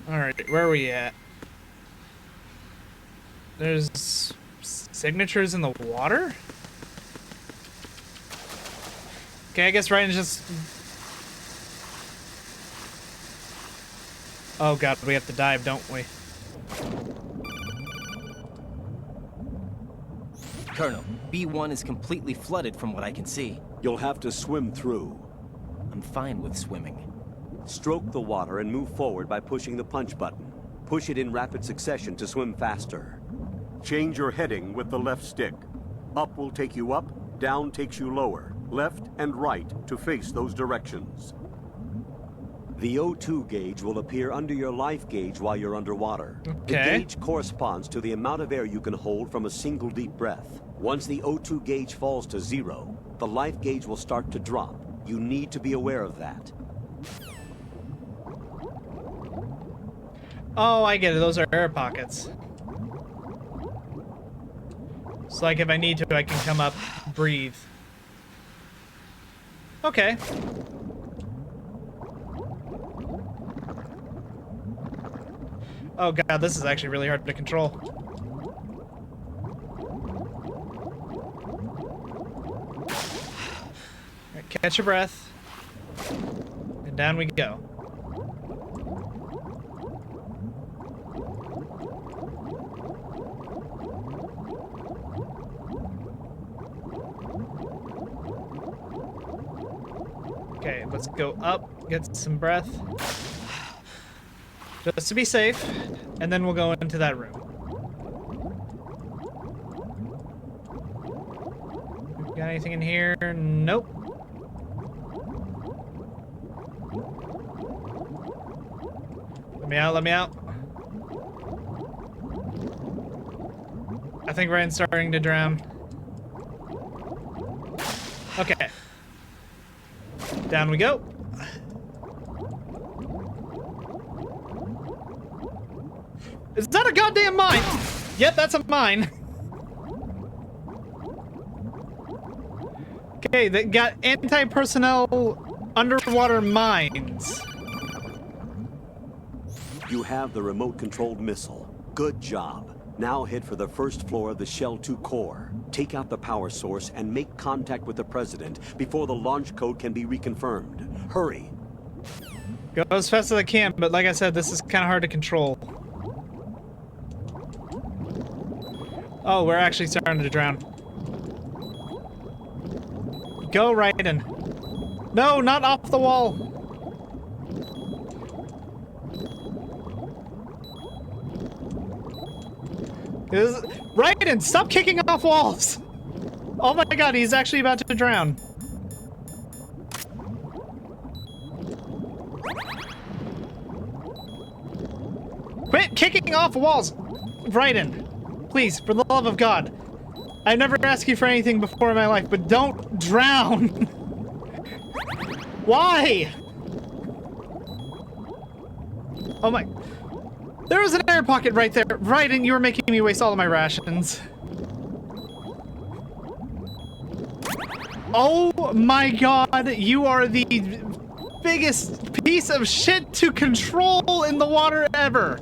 Alright, where are we at? There's signatures in the water? Okay, I guess Raiden's just... Oh god, we have to dive, don't we? Colonel, B1 is completely flooded from what I can see. You'll have to swim through. I'm fine with swimming. Stroke the water and move forward by pushing the punch button. Push it in rapid succession to swim faster. Change your heading with the left stick. Up will take you up, down takes you lower. Left and right to face those directions. The O2 gauge will appear under your life gauge while you're underwater. Okay. The gauge corresponds to the amount of air you can hold from a single deep breath. Once the O2 gauge falls to 0, the life gauge will start to drop. You need to be aware of that. Oh, I get it. Those are air pockets. So, like, if I need to, I can come up, breathe. Okay. Oh god, this is actually really hard to control. Alright, catch your breath. And down we go. Okay, let's go up, get some breath. Just to be safe, and then we'll go into that room. Got anything in here? Nope. Let me out, let me out. I think Ryan's starting to drown. Okay. Down we go. Is that a goddamn mine? Yep, that's a mine. Okay, they got anti-personnel underwater mines. You have the remote-controlled missile. Good job. Now head for the first floor of the Shell 2 core. Take out the power source and make contact with the President before the launch code can be reconfirmed. Hurry. Go as fast as I can, but like I said, this is kind of hard to control. Oh, we're actually starting to drown. Go, Raiden. No, not off the wall. Raiden, stop kicking off walls! Oh my god, he's actually about to drown. Quit kicking off walls! Raiden. Please, for the love of God. I've never asked you for anything before in my life, but don't drown! Why? Oh my... There was an air pocket right there. Raiden, you were making me waste all of my rations. Oh my god, you are the biggest piece of shit to control in the water ever.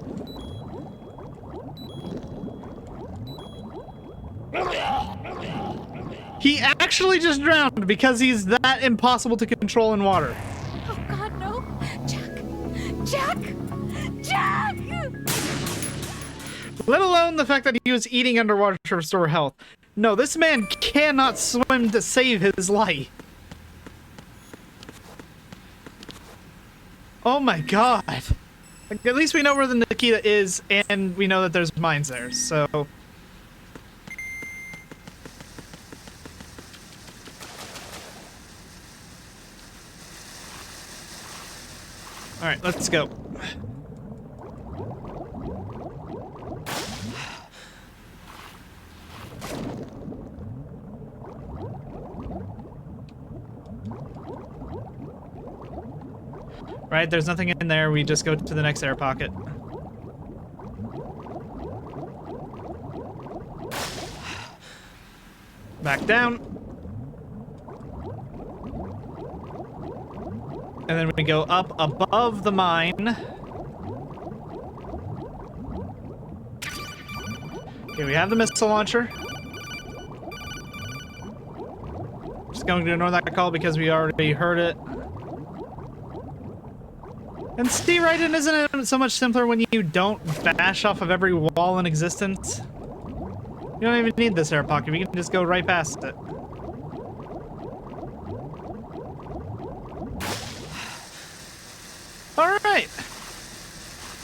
He actually just drowned because he's that impossible to control in water. Oh god, no. Jack! Jack! Let alone the fact that he was eating underwater to restore health. No, this man cannot swim to save his life. Oh my god. Like, at least we know where the Nikita is, and we know that there's mines there, so... Alright, let's go. Right, there's nothing in there. We just go to the next air pocket. Back down. And then we go up above the mine. Okay, we have the missile launcher. Just going to ignore that call because we already heard it. And see, Raiden, isn't it so much simpler when you don't bash off of every wall in existence? You don't even need this air pocket, we can just go right past it. Alright!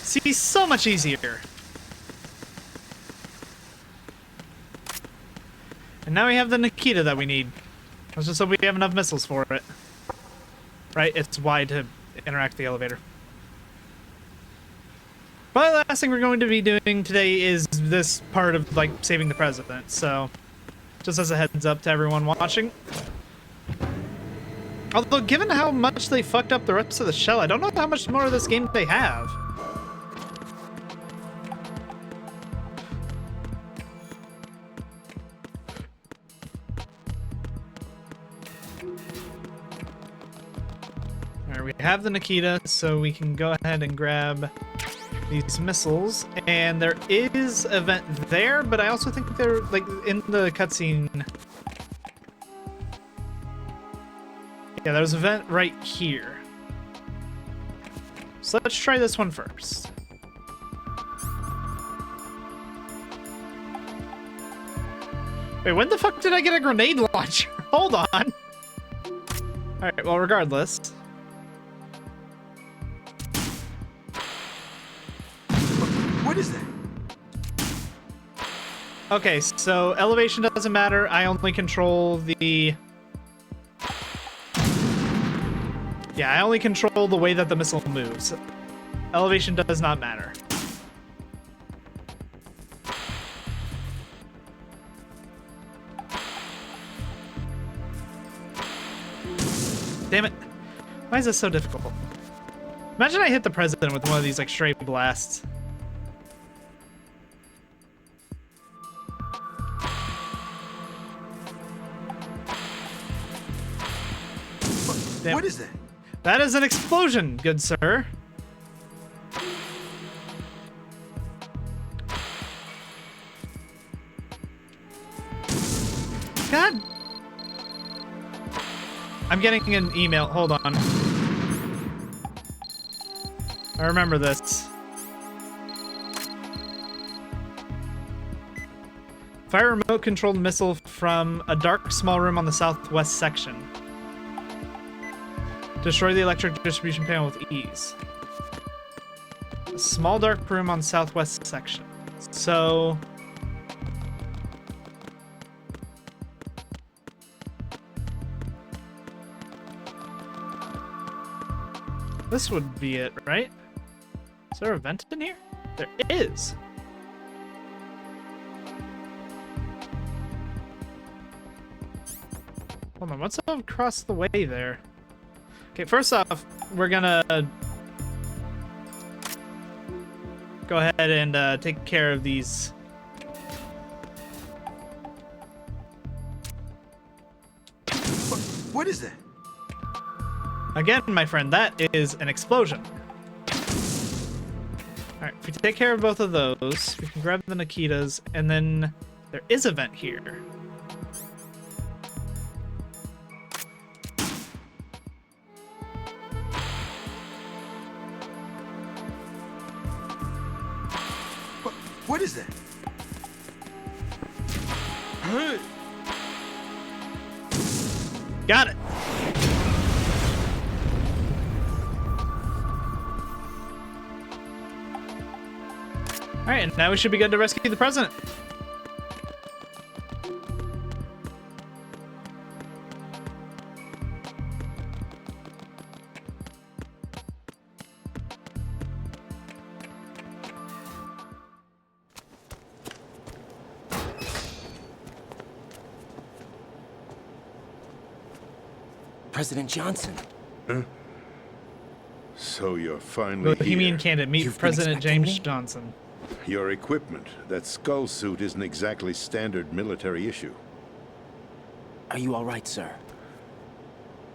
See, so much easier. And now we have the Nikita that we need. Let's just hope we have enough missiles for it. Right, it's wide to interact with the elevator. But the last thing we're going to be doing today is this part of, like, saving the president, so... Just as a heads up to everyone watching. Although, given how much they fucked up the rest of the shell, I don't know how much more of this game they have. we have the Nikita, so we can go ahead and grab these missiles. And there is a vent there, but I also think they're like in the cutscene. Yeah, there's a vent right here. So let's try this one first. Wait, when the fuck did I get a grenade launcher? Hold on. Alright, well, regardless. What is that? Okay, so elevation doesn't matter. I only control the... Yeah, I only control the way that the missile moves. Elevation does not matter. Damn it. Why is this so difficult? Imagine I hit the president with one of these like straight blasts. Damn. What is that? That is an explosion, good sir. God. I'm getting an email. Hold on. I remember this. Fire remote-controlled missile from a dark, small room on the southwest section. Destroy the electric distribution panel with ease. A small dark room on southwest section. So... this would be it, right? Is there a vent in here? There is! Hold on, what's across the way there? Okay, first off, we're gonna go ahead and take care of these. What is that? Again, my friend, that is an explosion. Alright, if we take care of both of those, we can grab the Nikitas, and then there is a vent here. What is that? Got it! Alright, and now we should be good to rescue the president. President Johnson. Huh? So you're finally Bohemian here. candidate, meet You've been President expecting James me? Johnson. Your equipment, that skull suit, isn't exactly standard military issue. Are you all right, sir?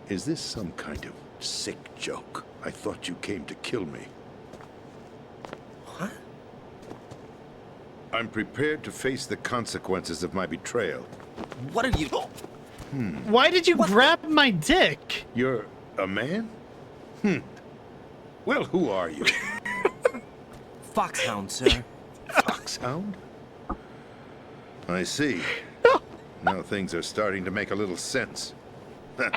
Is this some kind of sick joke? I thought you came to kill me. What? I'm prepared to face the consequences of my betrayal. What are you... Why did you grab my dick? You're a man? Well, who are you? Foxhound, sir. Foxhound? I see. Now things are starting to make a little sense. I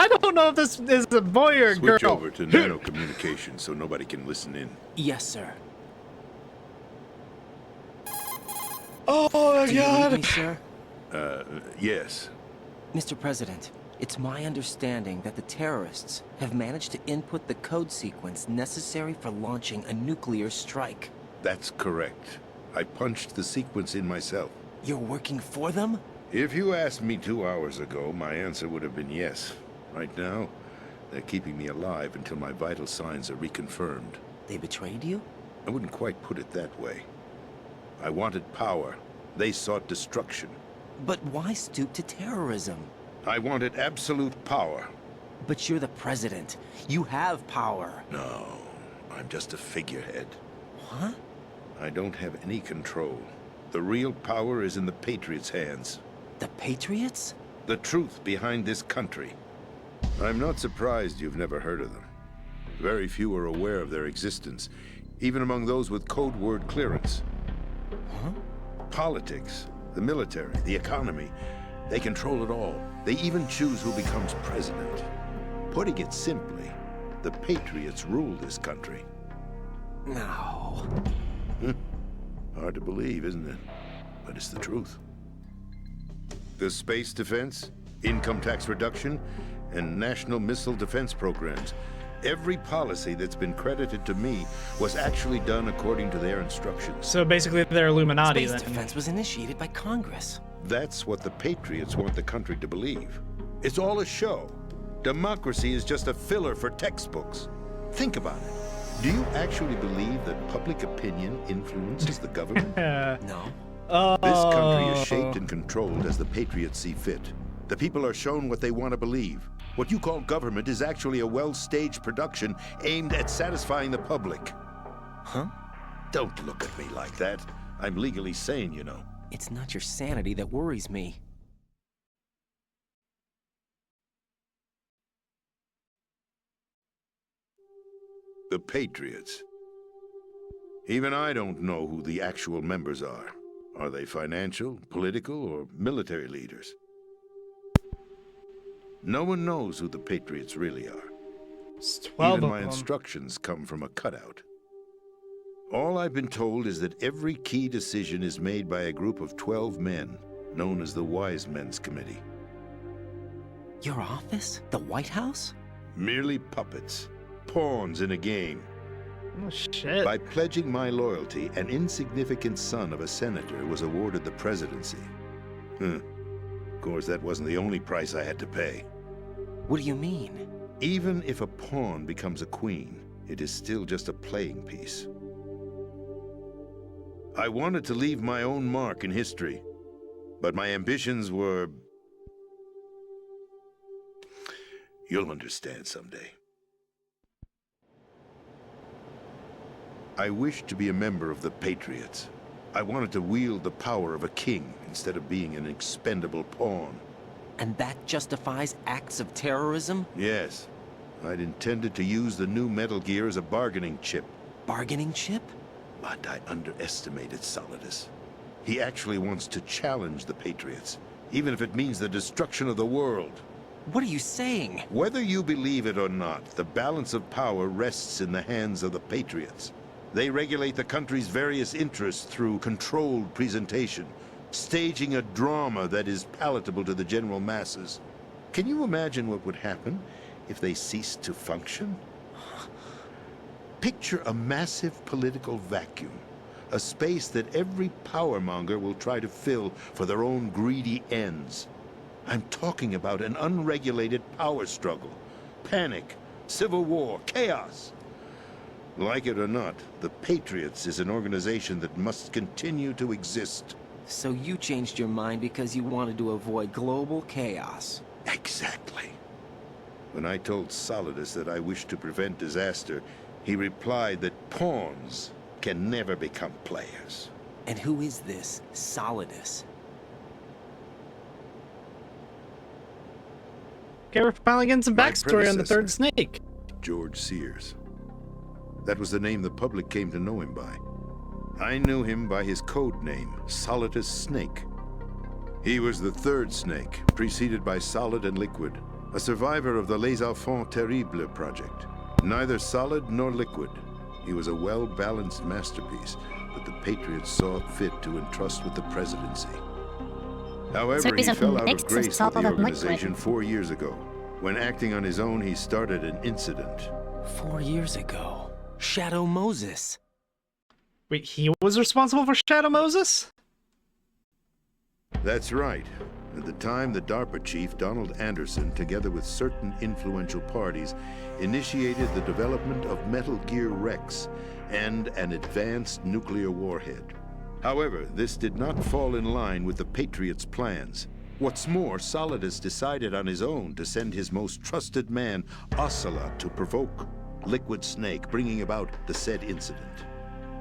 don't know if this is a boy or a girl. Switch over to nano communication so nobody can listen in. Yes, sir. Oh my Do you god! read me, sir? Yes. Mr. President, it's my understanding that the terrorists have managed to input the code sequence necessary for launching a nuclear strike. That's correct. I punched the sequence in myself. You're working for them? If you asked me 2 hours ago, my answer would have been yes. Right now, they're keeping me alive until my vital signs are reconfirmed. They betrayed you? I wouldn't quite put it that way. I wanted power. They sought destruction. But why stoop to terrorism? I wanted absolute power. But you're the president. You have power. No, I'm just a figurehead. Huh? I don't have any control. The real power is in the Patriots' hands. The Patriots? The truth behind this country. I'm not surprised you've never heard of them. Very few are aware of their existence, even among those with code word clearance. Huh? Politics, the military, the economy, they control it all. They even choose who becomes president. Putting it simply, the Patriots rule this country. No. Hard to believe, isn't it? But it's the truth. The space defense, income tax reduction, and national missile defense programs. Every policy that's been credited to me was actually done according to their instructions. So basically, they're Illuminati Space then. defense was initiated by Congress. That's what the Patriots want the country to believe. It's all a show. Democracy is just a filler for textbooks. Think about it. Do you actually believe that public opinion influences the government? No. This country is shaped and controlled as the Patriots see fit. The people are shown what they want to believe. What you call government is actually a well-staged production aimed at satisfying the public. Huh? Don't look at me like that. I'm legally sane, you know. It's not your sanity that worries me. The Patriots. Even I don't know who the actual members are. Are they financial, political, or military leaders? No one knows who the Patriots really are. It's 12 Even of my them. instructions come from a cutout. All I've been told is that every key decision is made by a group of 12 men, known as the Wise Men's Committee. Your office? The White House? Merely puppets, pawns in a game. Oh, shit. By pledging my loyalty, an insignificant son of a senator was awarded the presidency. Of course, that wasn't the only price I had to pay. What do you mean? Even if a pawn becomes a queen, it is still just a playing piece. I wanted to leave my own mark in history, but my ambitions were... You'll understand someday. I wished to be a member of the Patriots. I wanted to wield the power of a king instead of being an expendable pawn. And that justifies acts of terrorism? Yes. I'd intended to use the new Metal Gear as a bargaining chip. Bargaining chip? But I underestimated Solidus. He actually wants to challenge the Patriots, even if it means the destruction of the world. What are you saying? Whether you believe it or not, the balance of power rests in the hands of the Patriots. They regulate the country's various interests through controlled presentation, staging a drama that is palatable to the general masses. Can you imagine what would happen if they ceased to function? Picture a massive political vacuum, a space that every powermonger will try to fill for their own greedy ends. I'm talking about an unregulated power struggle, panic, civil war, chaos. Like it or not, the Patriots is an organization that must continue to exist. So you changed your mind because you wanted to avoid global chaos. Exactly. When I told Solidus that I wished to prevent disaster, he replied that pawns can never become players. And who is this Solidus? Okay, we're finally getting some My backstory on the third predecessor. snake. George Sears. That was the name the public came to know him by. I knew him by his code name, Solidus Snake. He was the third snake, preceded by Solid and Liquid, a survivor of the Les Enfants Terribles project. Neither solid nor liquid. He was a well-balanced masterpiece that the Patriots saw fit to entrust with the presidency. However, So he's he a fell out mix of of grace with solid the and liquid. organization 4 years ago. When acting on his own, he started an incident. 4 years ago. Shadow Moses. Wait, he was responsible for Shadow Moses? That's right. At the time, the DARPA chief, Donald Anderson, together with certain influential parties, initiated the development of Metal Gear Rex and an advanced nuclear warhead. However, this did not fall in line with the Patriots' plans. What's more, Solidus decided on his own to send his most trusted man, Ocelot, to provoke Liquid Snake, bringing about the said incident.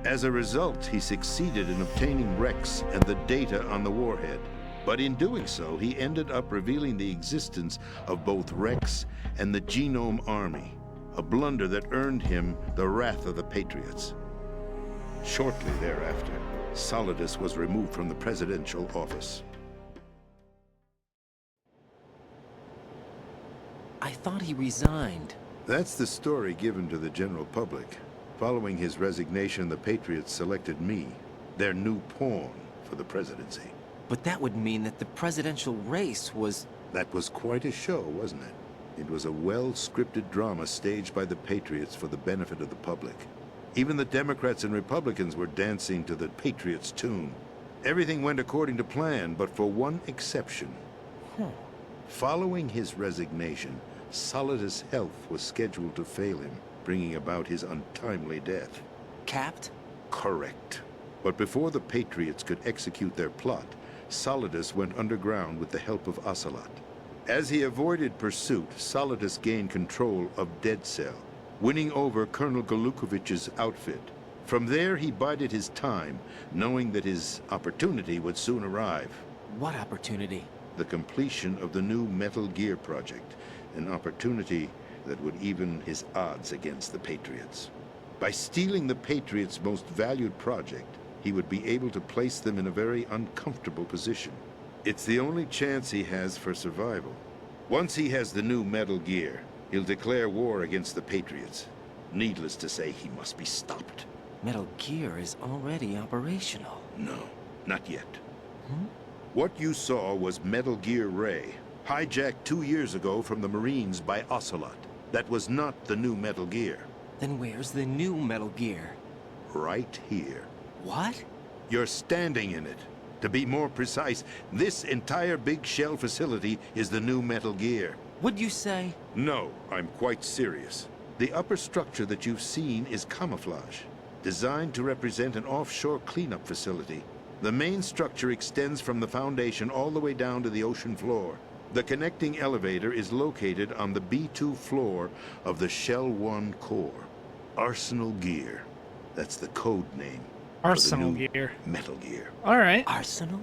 As a result, he succeeded in obtaining Rex and the data on the warhead. But in doing so, he ended up revealing the existence of both Rex and the Genome Army, a blunder that earned him the wrath of the Patriots. Shortly thereafter, Solidus was removed from the presidential office. I thought he resigned. That's the story given to the general public. Following his resignation, the Patriots selected me, their new pawn, for the presidency. But that would mean that the presidential race was... That was quite a show, wasn't it? It was a well-scripted drama staged by the Patriots for the benefit of the public. Even the Democrats and Republicans were dancing to the Patriots' tune. Everything went according to plan, but for one exception. Following his resignation, Solidus' health was scheduled to fail him, bringing about his untimely death. Capped? Correct. But before the Patriots could execute their plot, Solidus went underground with the help of Ocelot. As he avoided pursuit, Solidus gained control of Dead Cell, winning over Colonel Golukovich's outfit. From there, he bided his time, knowing that his opportunity would soon arrive. What opportunity? The completion of the new Metal Gear project, an opportunity that would even his odds against the Patriots. By stealing the Patriots' most valued project, he would be able to place them in a very uncomfortable position. It's the only chance he has for survival. Once he has the new Metal Gear, he'll declare war against the Patriots. Needless to say, he must be stopped. Metal Gear is already operational. No, not yet. What you saw was Metal Gear Ray, hijacked 2 years ago from the Marines by Ocelot. That was not the new Metal Gear. Then where's the new Metal Gear? Right here. What? You're standing in it. To be more precise, this entire big shell facility is the new Metal Gear. Would you say? No, I'm quite serious. The upper structure that you've seen is camouflage, designed to represent an offshore cleanup facility. The main structure extends from the foundation all the way down to the ocean floor. The connecting elevator is located on the B2 floor of the Shell 1 core. Arsenal Gear. That's the code name. Arsenal for the new Gear. Metal Gear. All right. Arsenal?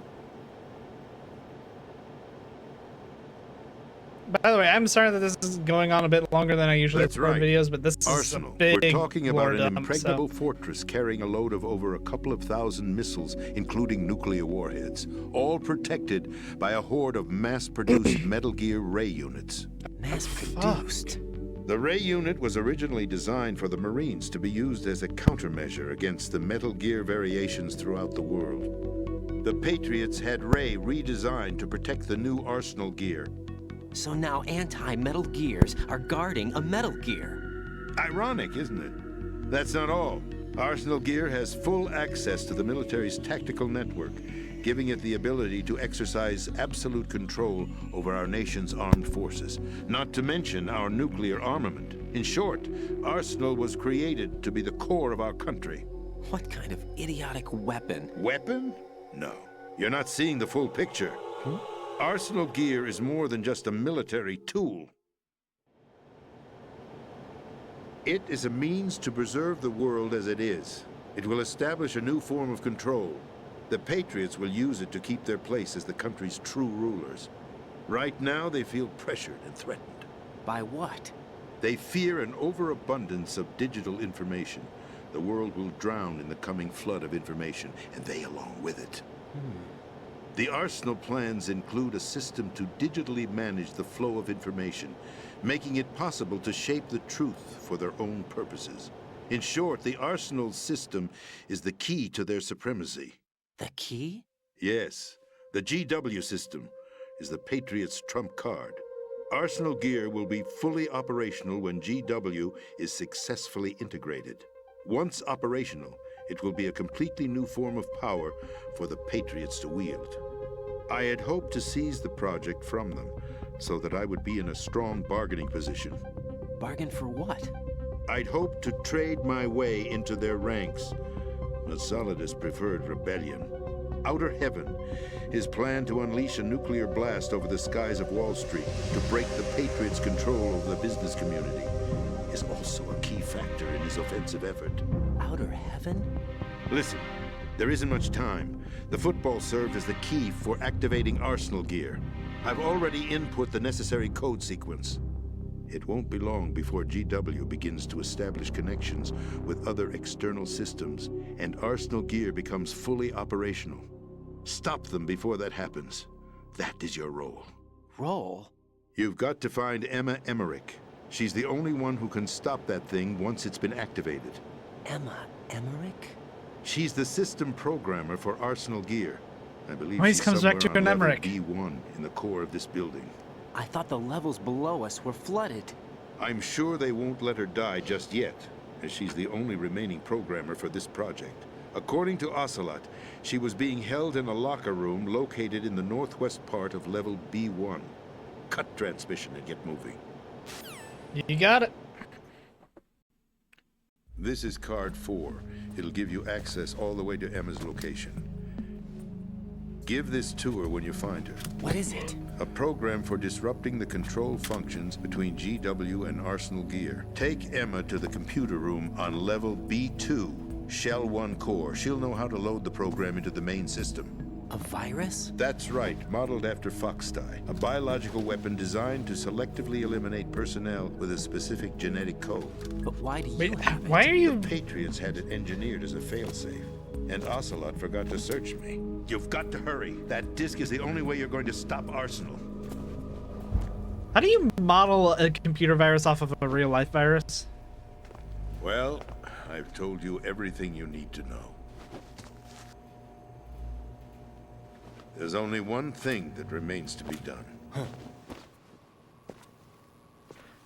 By the way, I'm sorry that this is going on a bit longer than I usually That's record right. videos, but this Arsenal. is a big We're talking about lore an dump, impregnable so- fortress carrying a load of over a couple of thousand missiles, including nuclear warheads, all protected by a horde of mass-produced Metal Gear Ray units. Mass-produced? The Ray unit was originally designed for the Marines to be used as a countermeasure against the Metal Gear variations throughout the world. The Patriots had Ray redesigned to protect the new Arsenal Gear. So now anti-Metal Gears are guarding a Metal Gear. Ironic, isn't it? That's not all. Arsenal Gear has full access to the military's tactical network, giving it the ability to exercise absolute control over our nation's armed forces, not to mention our nuclear armament. In short, Arsenal was created to be the core of our country. What kind of idiotic weapon? Weapon? No. You're not seeing the full picture. Arsenal Gear is more than just a military tool. It is a means to preserve the world as it is. It will establish a new form of control. The Patriots will use it to keep their place as the country's true rulers. Right now, they feel pressured and threatened. By what? They fear an overabundance of digital information. The world will drown in the coming flood of information, and they along with it. The Arsenal plans include a system to digitally manage the flow of information, making it possible to shape the truth for their own purposes. In short, the Arsenal system is the key to their supremacy. The key? Yes, the GW system is the Patriots' trump card. Arsenal Gear will be fully operational when GW is successfully integrated. Once operational, it will be a completely new form of power for the Patriots to wield. I had hoped to seize the project from them, so that I would be in a strong bargaining position. Bargain for what? I'd hoped to trade my way into their ranks, but Solidus preferred rebellion. outer heaven. His plan to unleash a nuclear blast over the skies of Wall Street to break the Patriots' control over the business community is also a key factor in his offensive effort. Outer heaven? Listen, there isn't much time. The football served as the key for activating Arsenal gear. I've already input the necessary code sequence. It won't be long before GW begins to establish connections with other external systems, and Arsenal gear becomes fully operational. Stop them before that happens. That is your role. Role? You've got to find Emma Emmerich. She's the only one who can stop that thing once it's been activated. Emma Emmerich? She's the system programmer for Arsenal gear. I believe Always she's comes back to somewhere on level Emmerich. B1 in the core of this building. I thought the levels below us were flooded. I'm sure they won't let her die just yet, as she's the only remaining programmer for this project. According to Ocelot, she was being held in a locker room located in the northwest part of level B1. Cut transmission and get moving. You got it. This is card 4. It'll give you access all the way to Emma's location. Give this to her when you find her. What is it? A program for disrupting the control functions between GW and Arsenal gear. Take Emma to the computer room on level B2, Shell 1 core. She'll know how to load the program into the main system. A virus? That's right, modeled after Foxdie, a biological weapon designed to selectively eliminate personnel with a specific genetic code. But why do you Wait, have it? why are you... The Patriots had it engineered as a failsafe, and Ocelot forgot to search me. You've got to hurry. That disk is the only way you're going to stop Arsenal. How do you model a computer virus off of a real-life virus? Well, I've told you everything you need to know. There's only one thing that remains to be done.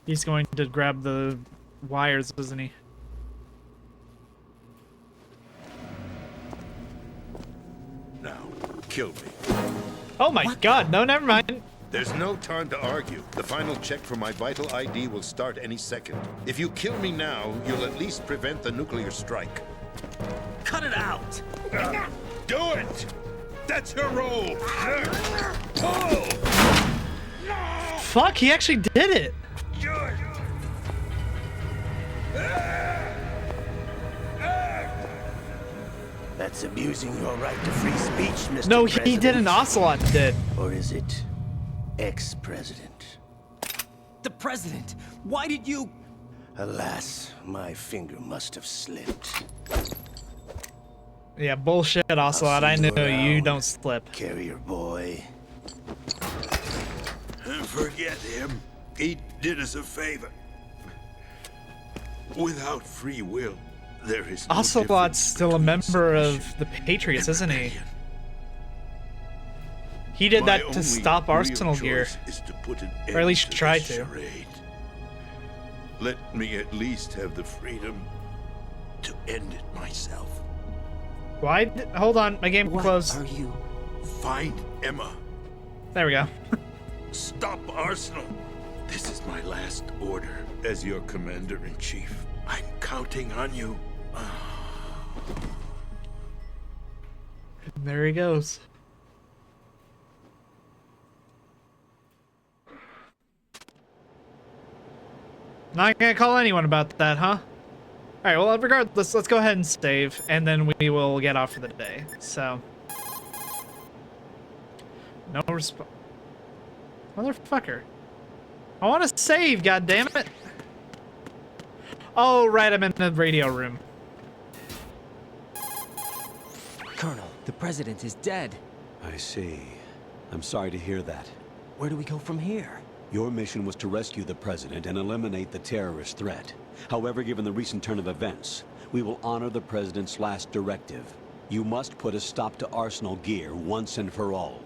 He's going to grab the wires, isn't he? Now, kill me. Oh my god, no, never mind. There's no time to argue. The final check for my vital ID will start any second. If you kill me now, you'll at least prevent the nuclear strike. Cut it out! Do it! That's your role! Oh! Fuck, he actually did it! That's abusing your right to free speech, Mr. No, President. he didn't. Ocelot did. Or is it ex-president? The president! Why did you... Alas, my finger must have slipped. Yeah, bullshit, Ocelot. I knew you don't slip. Carrier boy. Forget him. He did us a favor. Without free will, there is no Ocelot's difference still a between member of submission the Patriots, and isn't he? rebellion. He did My that to only stop real Arsenal gear. choice is to put an Or at least end to try this to. charade. Let me at least have the freedom to end it myself. Why? Hold on, my game What closed. are you... Find Emma. There we go. Stop Arsenal. This is my last order as your commander-in-chief. I'm counting on you. There he goes. Not gonna call anyone about that, huh? Alright, well, regardless, let's go ahead and save, and then we will get off for the day. So. No response. Motherfucker. I want to save, goddammit! Oh, right, I'm in the radio room. Colonel, the president is dead. I see. I'm sorry to hear that. Where do we go from here? Your mission was to rescue the president and eliminate the terrorist threat. However, given the recent turn of events, we will honor the president's last directive. You must put a stop to Arsenal gear once and for all.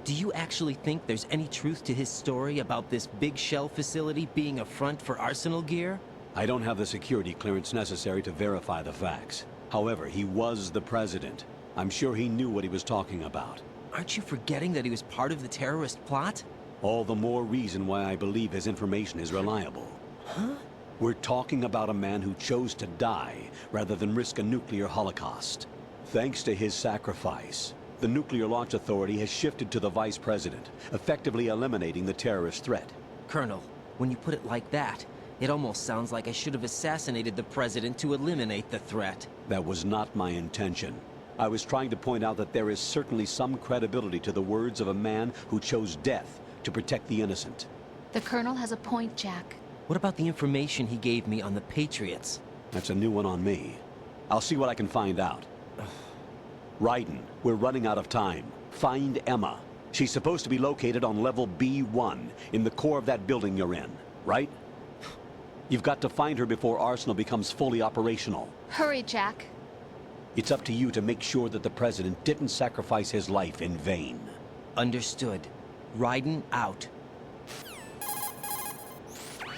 Do you actually think there's any truth to his story about this big shell facility being a front for Arsenal gear? I don't have the security clearance necessary to verify the facts. However, he was the president. I'm sure he knew what he was talking about. Aren't you forgetting that he was part of the terrorist plot? All the more reason why I believe his information is reliable. Huh? We're talking about a man who chose to die rather than risk a nuclear holocaust. Thanks to his sacrifice, the Nuclear Launch Authority has shifted to the Vice President, effectively eliminating the terrorist threat. Colonel, when you put it like that, it almost sounds like I should have assassinated the President to eliminate the threat. That was not my intention. I was trying to point out that there is certainly some credibility to the words of a man who chose death to protect the innocent. The Colonel has a point, Jack. What about the information he gave me on the Patriots? That's a new one on me. I'll see what I can find out. Raiden, we're running out of time. Find Emma. She's supposed to be located on level B1, in the core of that building you're in, right? You've got to find her before Arsenal becomes fully operational. Hurry, Jack. It's up to you to make sure that the President didn't sacrifice his life in vain. Understood. Raiden out.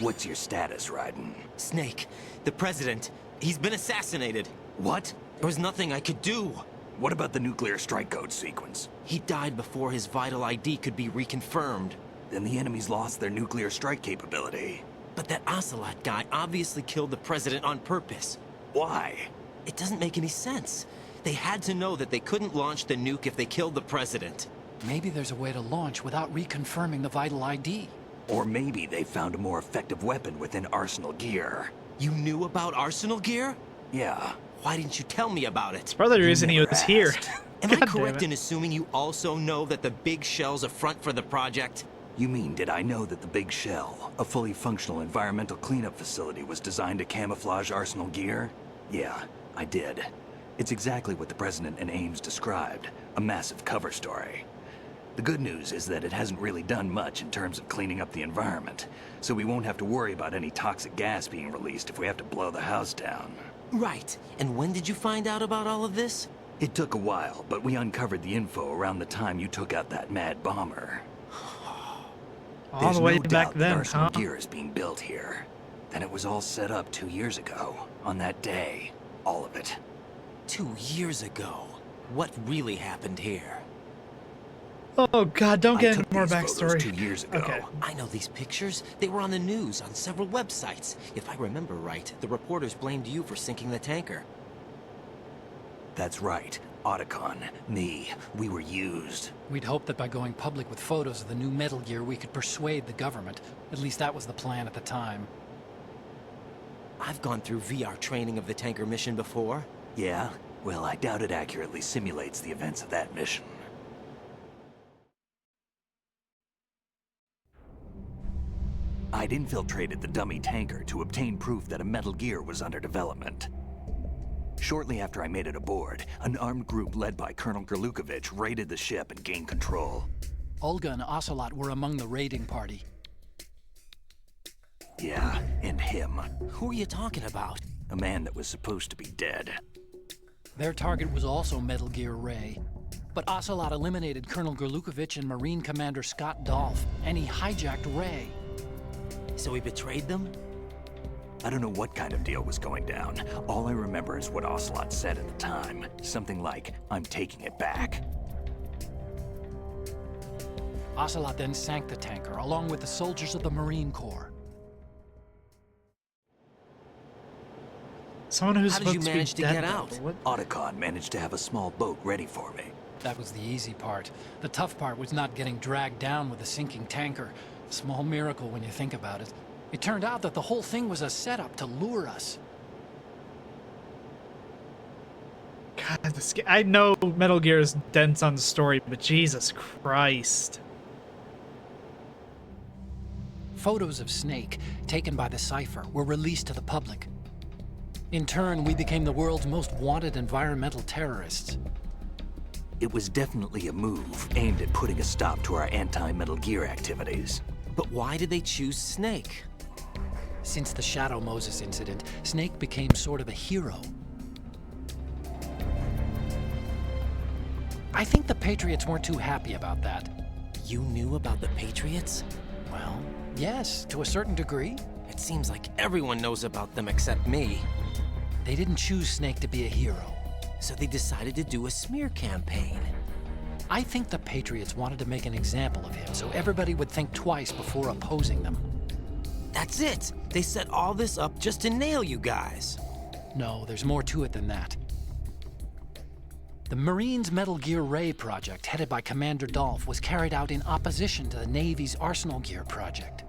What's your status, Raiden? Snake, the President, he's been assassinated. What? There was nothing I could do. What about the nuclear strike code sequence? He died before his vital ID could be reconfirmed. Then the enemy's lost their nuclear strike capability. But that Ocelot guy obviously killed the President on purpose. Why? It doesn't make any sense. They had to know that they couldn't launch the nuke if they killed the President. Maybe there's a way to launch without reconfirming the vital ID. Or maybe they found a more effective weapon within Arsenal gear. You knew about Arsenal gear? Yeah. Why didn't you tell me about it? It's probably the reason he was here. Am I God damn correct it. in assuming you also know that the big shell's a front for the project? You mean, did I know that the Big Shell, a fully functional environmental cleanup facility, was designed to camouflage Arsenal gear? Yeah, I did. It's exactly what the President and Ames described, a massive cover story. The good news is that it hasn't really done much in terms of cleaning up the environment, so we won't have to worry about any toxic gas being released if we have to blow the house down. Right. And when did you find out about all of this? It took a while, but we uncovered the info around the time you took out that mad bomber. All There's the way no back doubt that then, Arsenal huh? gear is being built here. Then it was all set up 2 years ago, on that day. All of it. 2 years ago. What really happened here? Oh God, don't I get took into more these photos backstory. 2 years ago. Okay. I know these pictures. They were on the news, on several websites. If I remember right, the reporters blamed you for sinking the tanker. That's right. Otacon, me, we were used. We'd hoped that by going public with photos of the new Metal Gear, we could persuade the government. At least that was the plan at the time. I've gone through VR training of the tanker mission before. Yeah? Well, I doubt it accurately simulates the events of that mission. I'd infiltrated the dummy tanker to obtain proof that a Metal Gear was under development. Shortly after I made it aboard, an armed group led by Colonel Gerlukovich raided the ship and gained control. Olga and Ocelot were among the raiding party. Yeah, and him. Who are you talking about? A man that was supposed to be dead. Their target was also Metal Gear Ray. But Ocelot eliminated Colonel Gerlukovich and Marine Commander Scott Dolph, and he hijacked Ray. So he betrayed them? I don't know what kind of deal was going down. All I remember is what Ocelot said at the time. Something like, "I'm taking it back." Ocelot then sank the tanker, along with the soldiers of the Marine Corps. Someone who's How did you supposed manage to be to dead get now, out? but what? Otacon managed to have a small boat ready for me. That was the easy part. The tough part was not getting dragged down with a sinking tanker. Small miracle when you think about it. It turned out that the whole thing was a setup to lure us. God, I know Metal Gear is dense on the story, but Jesus Christ. Photos of Snake, taken by the Cypher, were released to the public. In turn, we became the world's most wanted environmental terrorists. It was definitely a move aimed at putting a stop to our anti-Metal Gear activities. But why did they choose Snake? Since the Shadow Moses incident, Snake became sort of a hero. I think the Patriots weren't too happy about that. You knew about the Patriots? Well, yes, to a certain degree. It seems like everyone knows about them except me. They didn't choose Snake to be a hero. So they decided to do a smear campaign. I think the Patriots wanted to make an example of him so everybody would think twice before opposing them. That's it! They set all this up just to nail you guys. No, there's more to it than that. The Marines' Metal Gear Ray project, headed by Commander Dolph, was carried out in opposition to the Navy's Arsenal Gear project.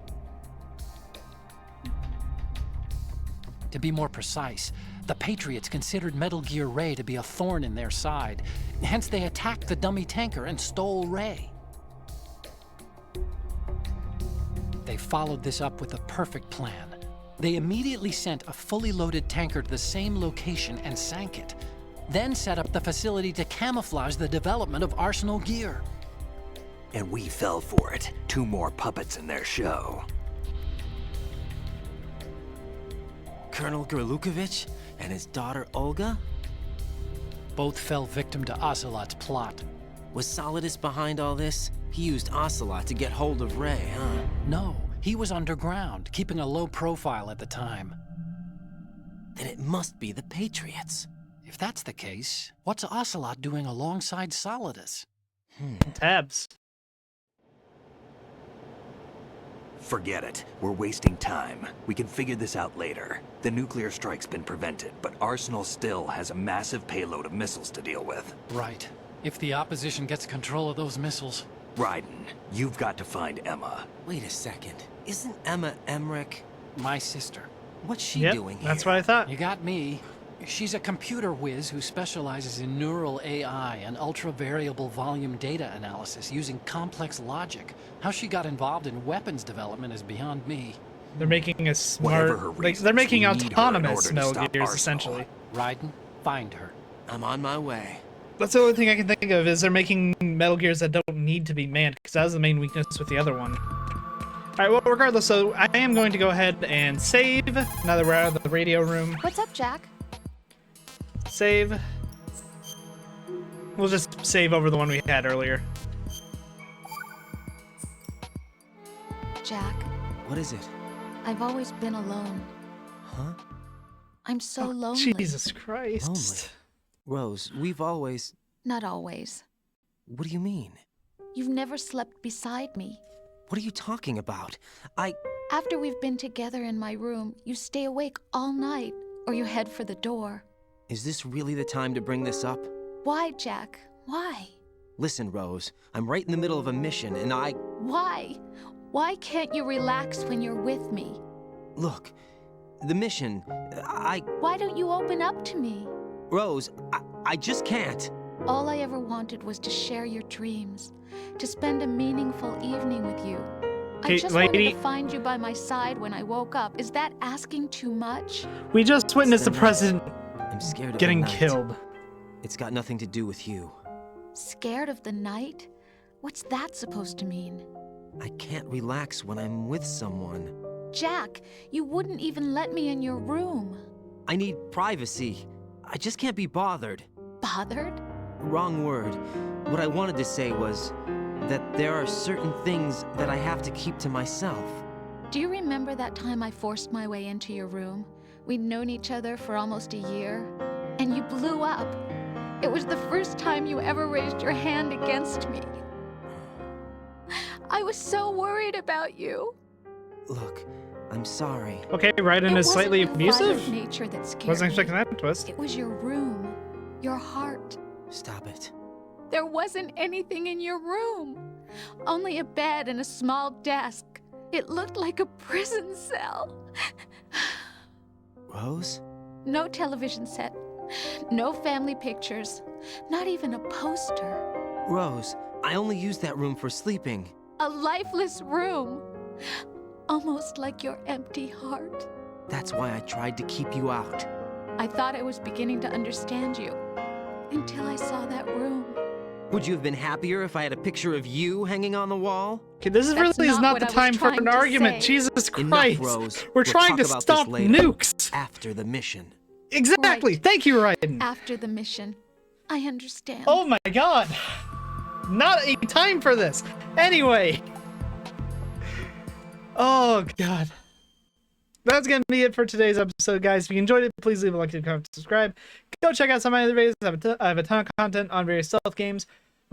To be more precise, the Patriots considered Metal Gear Ray to be a thorn in their side. Hence, they attacked the dummy tanker and stole Ray. They followed this up with a perfect plan. They immediately sent a fully loaded tanker to the same location and sank it, then set up the facility to camouflage the development of Arsenal Gear. And we fell for it. 2 more puppets in their show. Colonel Gerlukovich and his daughter Olga? Both fell victim to Ocelot's plot. Was Solidus behind all this? He used Ocelot to get hold of Ray, huh? No, he was underground, keeping a low profile at the time. Then it must be the Patriots. If that's the case, what's Ocelot doing alongside Solidus? Tabs. Forget it. We're wasting time. We can figure this out later. The nuclear strike's been prevented, but Arsenal still has a massive payload of missiles to deal with. Right. If the opposition gets control of those missiles... Raiden, you've got to find Emma. Wait a second. Isn't Emma Emmerich my sister? What's she doing here? That's what I thought. You got me. She's a computer whiz who specializes in neural AI and ultra-variable volume data analysis using complex logic. How she got involved in weapons development is beyond me. They're making a Whatever her smart... Like, reasons, they're making we need her in autonomous order to Metal stop Gears, Arsenal. essentially. Raiden, find her. I'm on my way. That's the only thing I can think of is they're making Metal Gears that don't need to be manned, because that was the main weakness with the other one. Alright, well, regardless, so I am going to go ahead and save, now that we're out of the radio room. What's up, Jack? Save. We'll just save over the one we had earlier. Jack, What is it? I've always been alone. Huh? I'm so lonely. Jesus Christ. Lonely? Rose, we've always... Not always. What do you mean? You've never slept beside me. What are you talking about? After we've been together in my room, you stay awake all night, or you head for the door. Is this really the time to bring this up? Why, Jack? Why? Listen, Rose, I'm right in the middle of a mission, and Why? Why can't you relax when you're with me? Look, the mission, Why don't you open up to me? Rose, I just can't. All I ever wanted was to share your dreams, to spend a meaningful evening with you. I Hey, just lady. wanted to find you by my side when I woke up. Is that asking too much? We just witnessed the president I'm scared of getting the night. killed. It's got nothing to do with you. Scared of the night? What's that supposed to mean? I can't relax when I'm with someone. Jack, you wouldn't even let me in your room. I need privacy. I just can't be bothered. Bothered? Wrong word. What I wanted to say was that there are certain things that I have to keep to myself. Do you remember that time I forced my way into your room? We'd known each other for almost a year, and you blew up. It was the first time you ever raised your hand against me. I was so worried about you. Look, I'm sorry. Okay, Raiden is slightly It wasn't your violent abusive? nature that scared Wasn't me. expecting that twist. It was your room, your heart. Stop it. There wasn't anything in your room. Only a bed and a small desk. It looked like a prison cell. Rose? No television set. No family pictures. Not even a poster. Rose, I only use that room for sleeping. A lifeless room. Almost like your empty heart. That's why I tried to keep you out. I thought I was beginning to understand you. Until I saw that room. Would you have been happier if I had a picture of you hanging on the wall? Okay, this That's really is not not what the I was time for trying an to argument. say. Jesus Enough, Christ. Rose. We're We'll trying to talk about stop this later. nukes. After the mission. Exactly. Right. Thank you, Raiden. After the mission. I understand. Oh my god. Not a time for this. Anyway. Oh god. That's going to be it for today's episode, guys. If you enjoyed it, please leave a like, comment, subscribe. Go check out some of my other videos. I have a ton of content on various stealth games,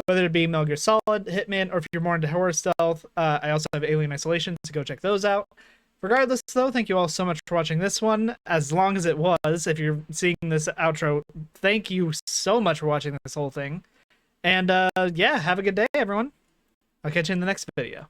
whether it be Metal Gear Solid, Hitman, or if you're more into horror stealth, I also have Alien Isolation, so go check those out. Regardless, though, thank you all so much for watching this one, as long as it was. If you're seeing this outro, thank you so much for watching this whole thing. And, yeah, have a good day, everyone. I'll catch you in the next video.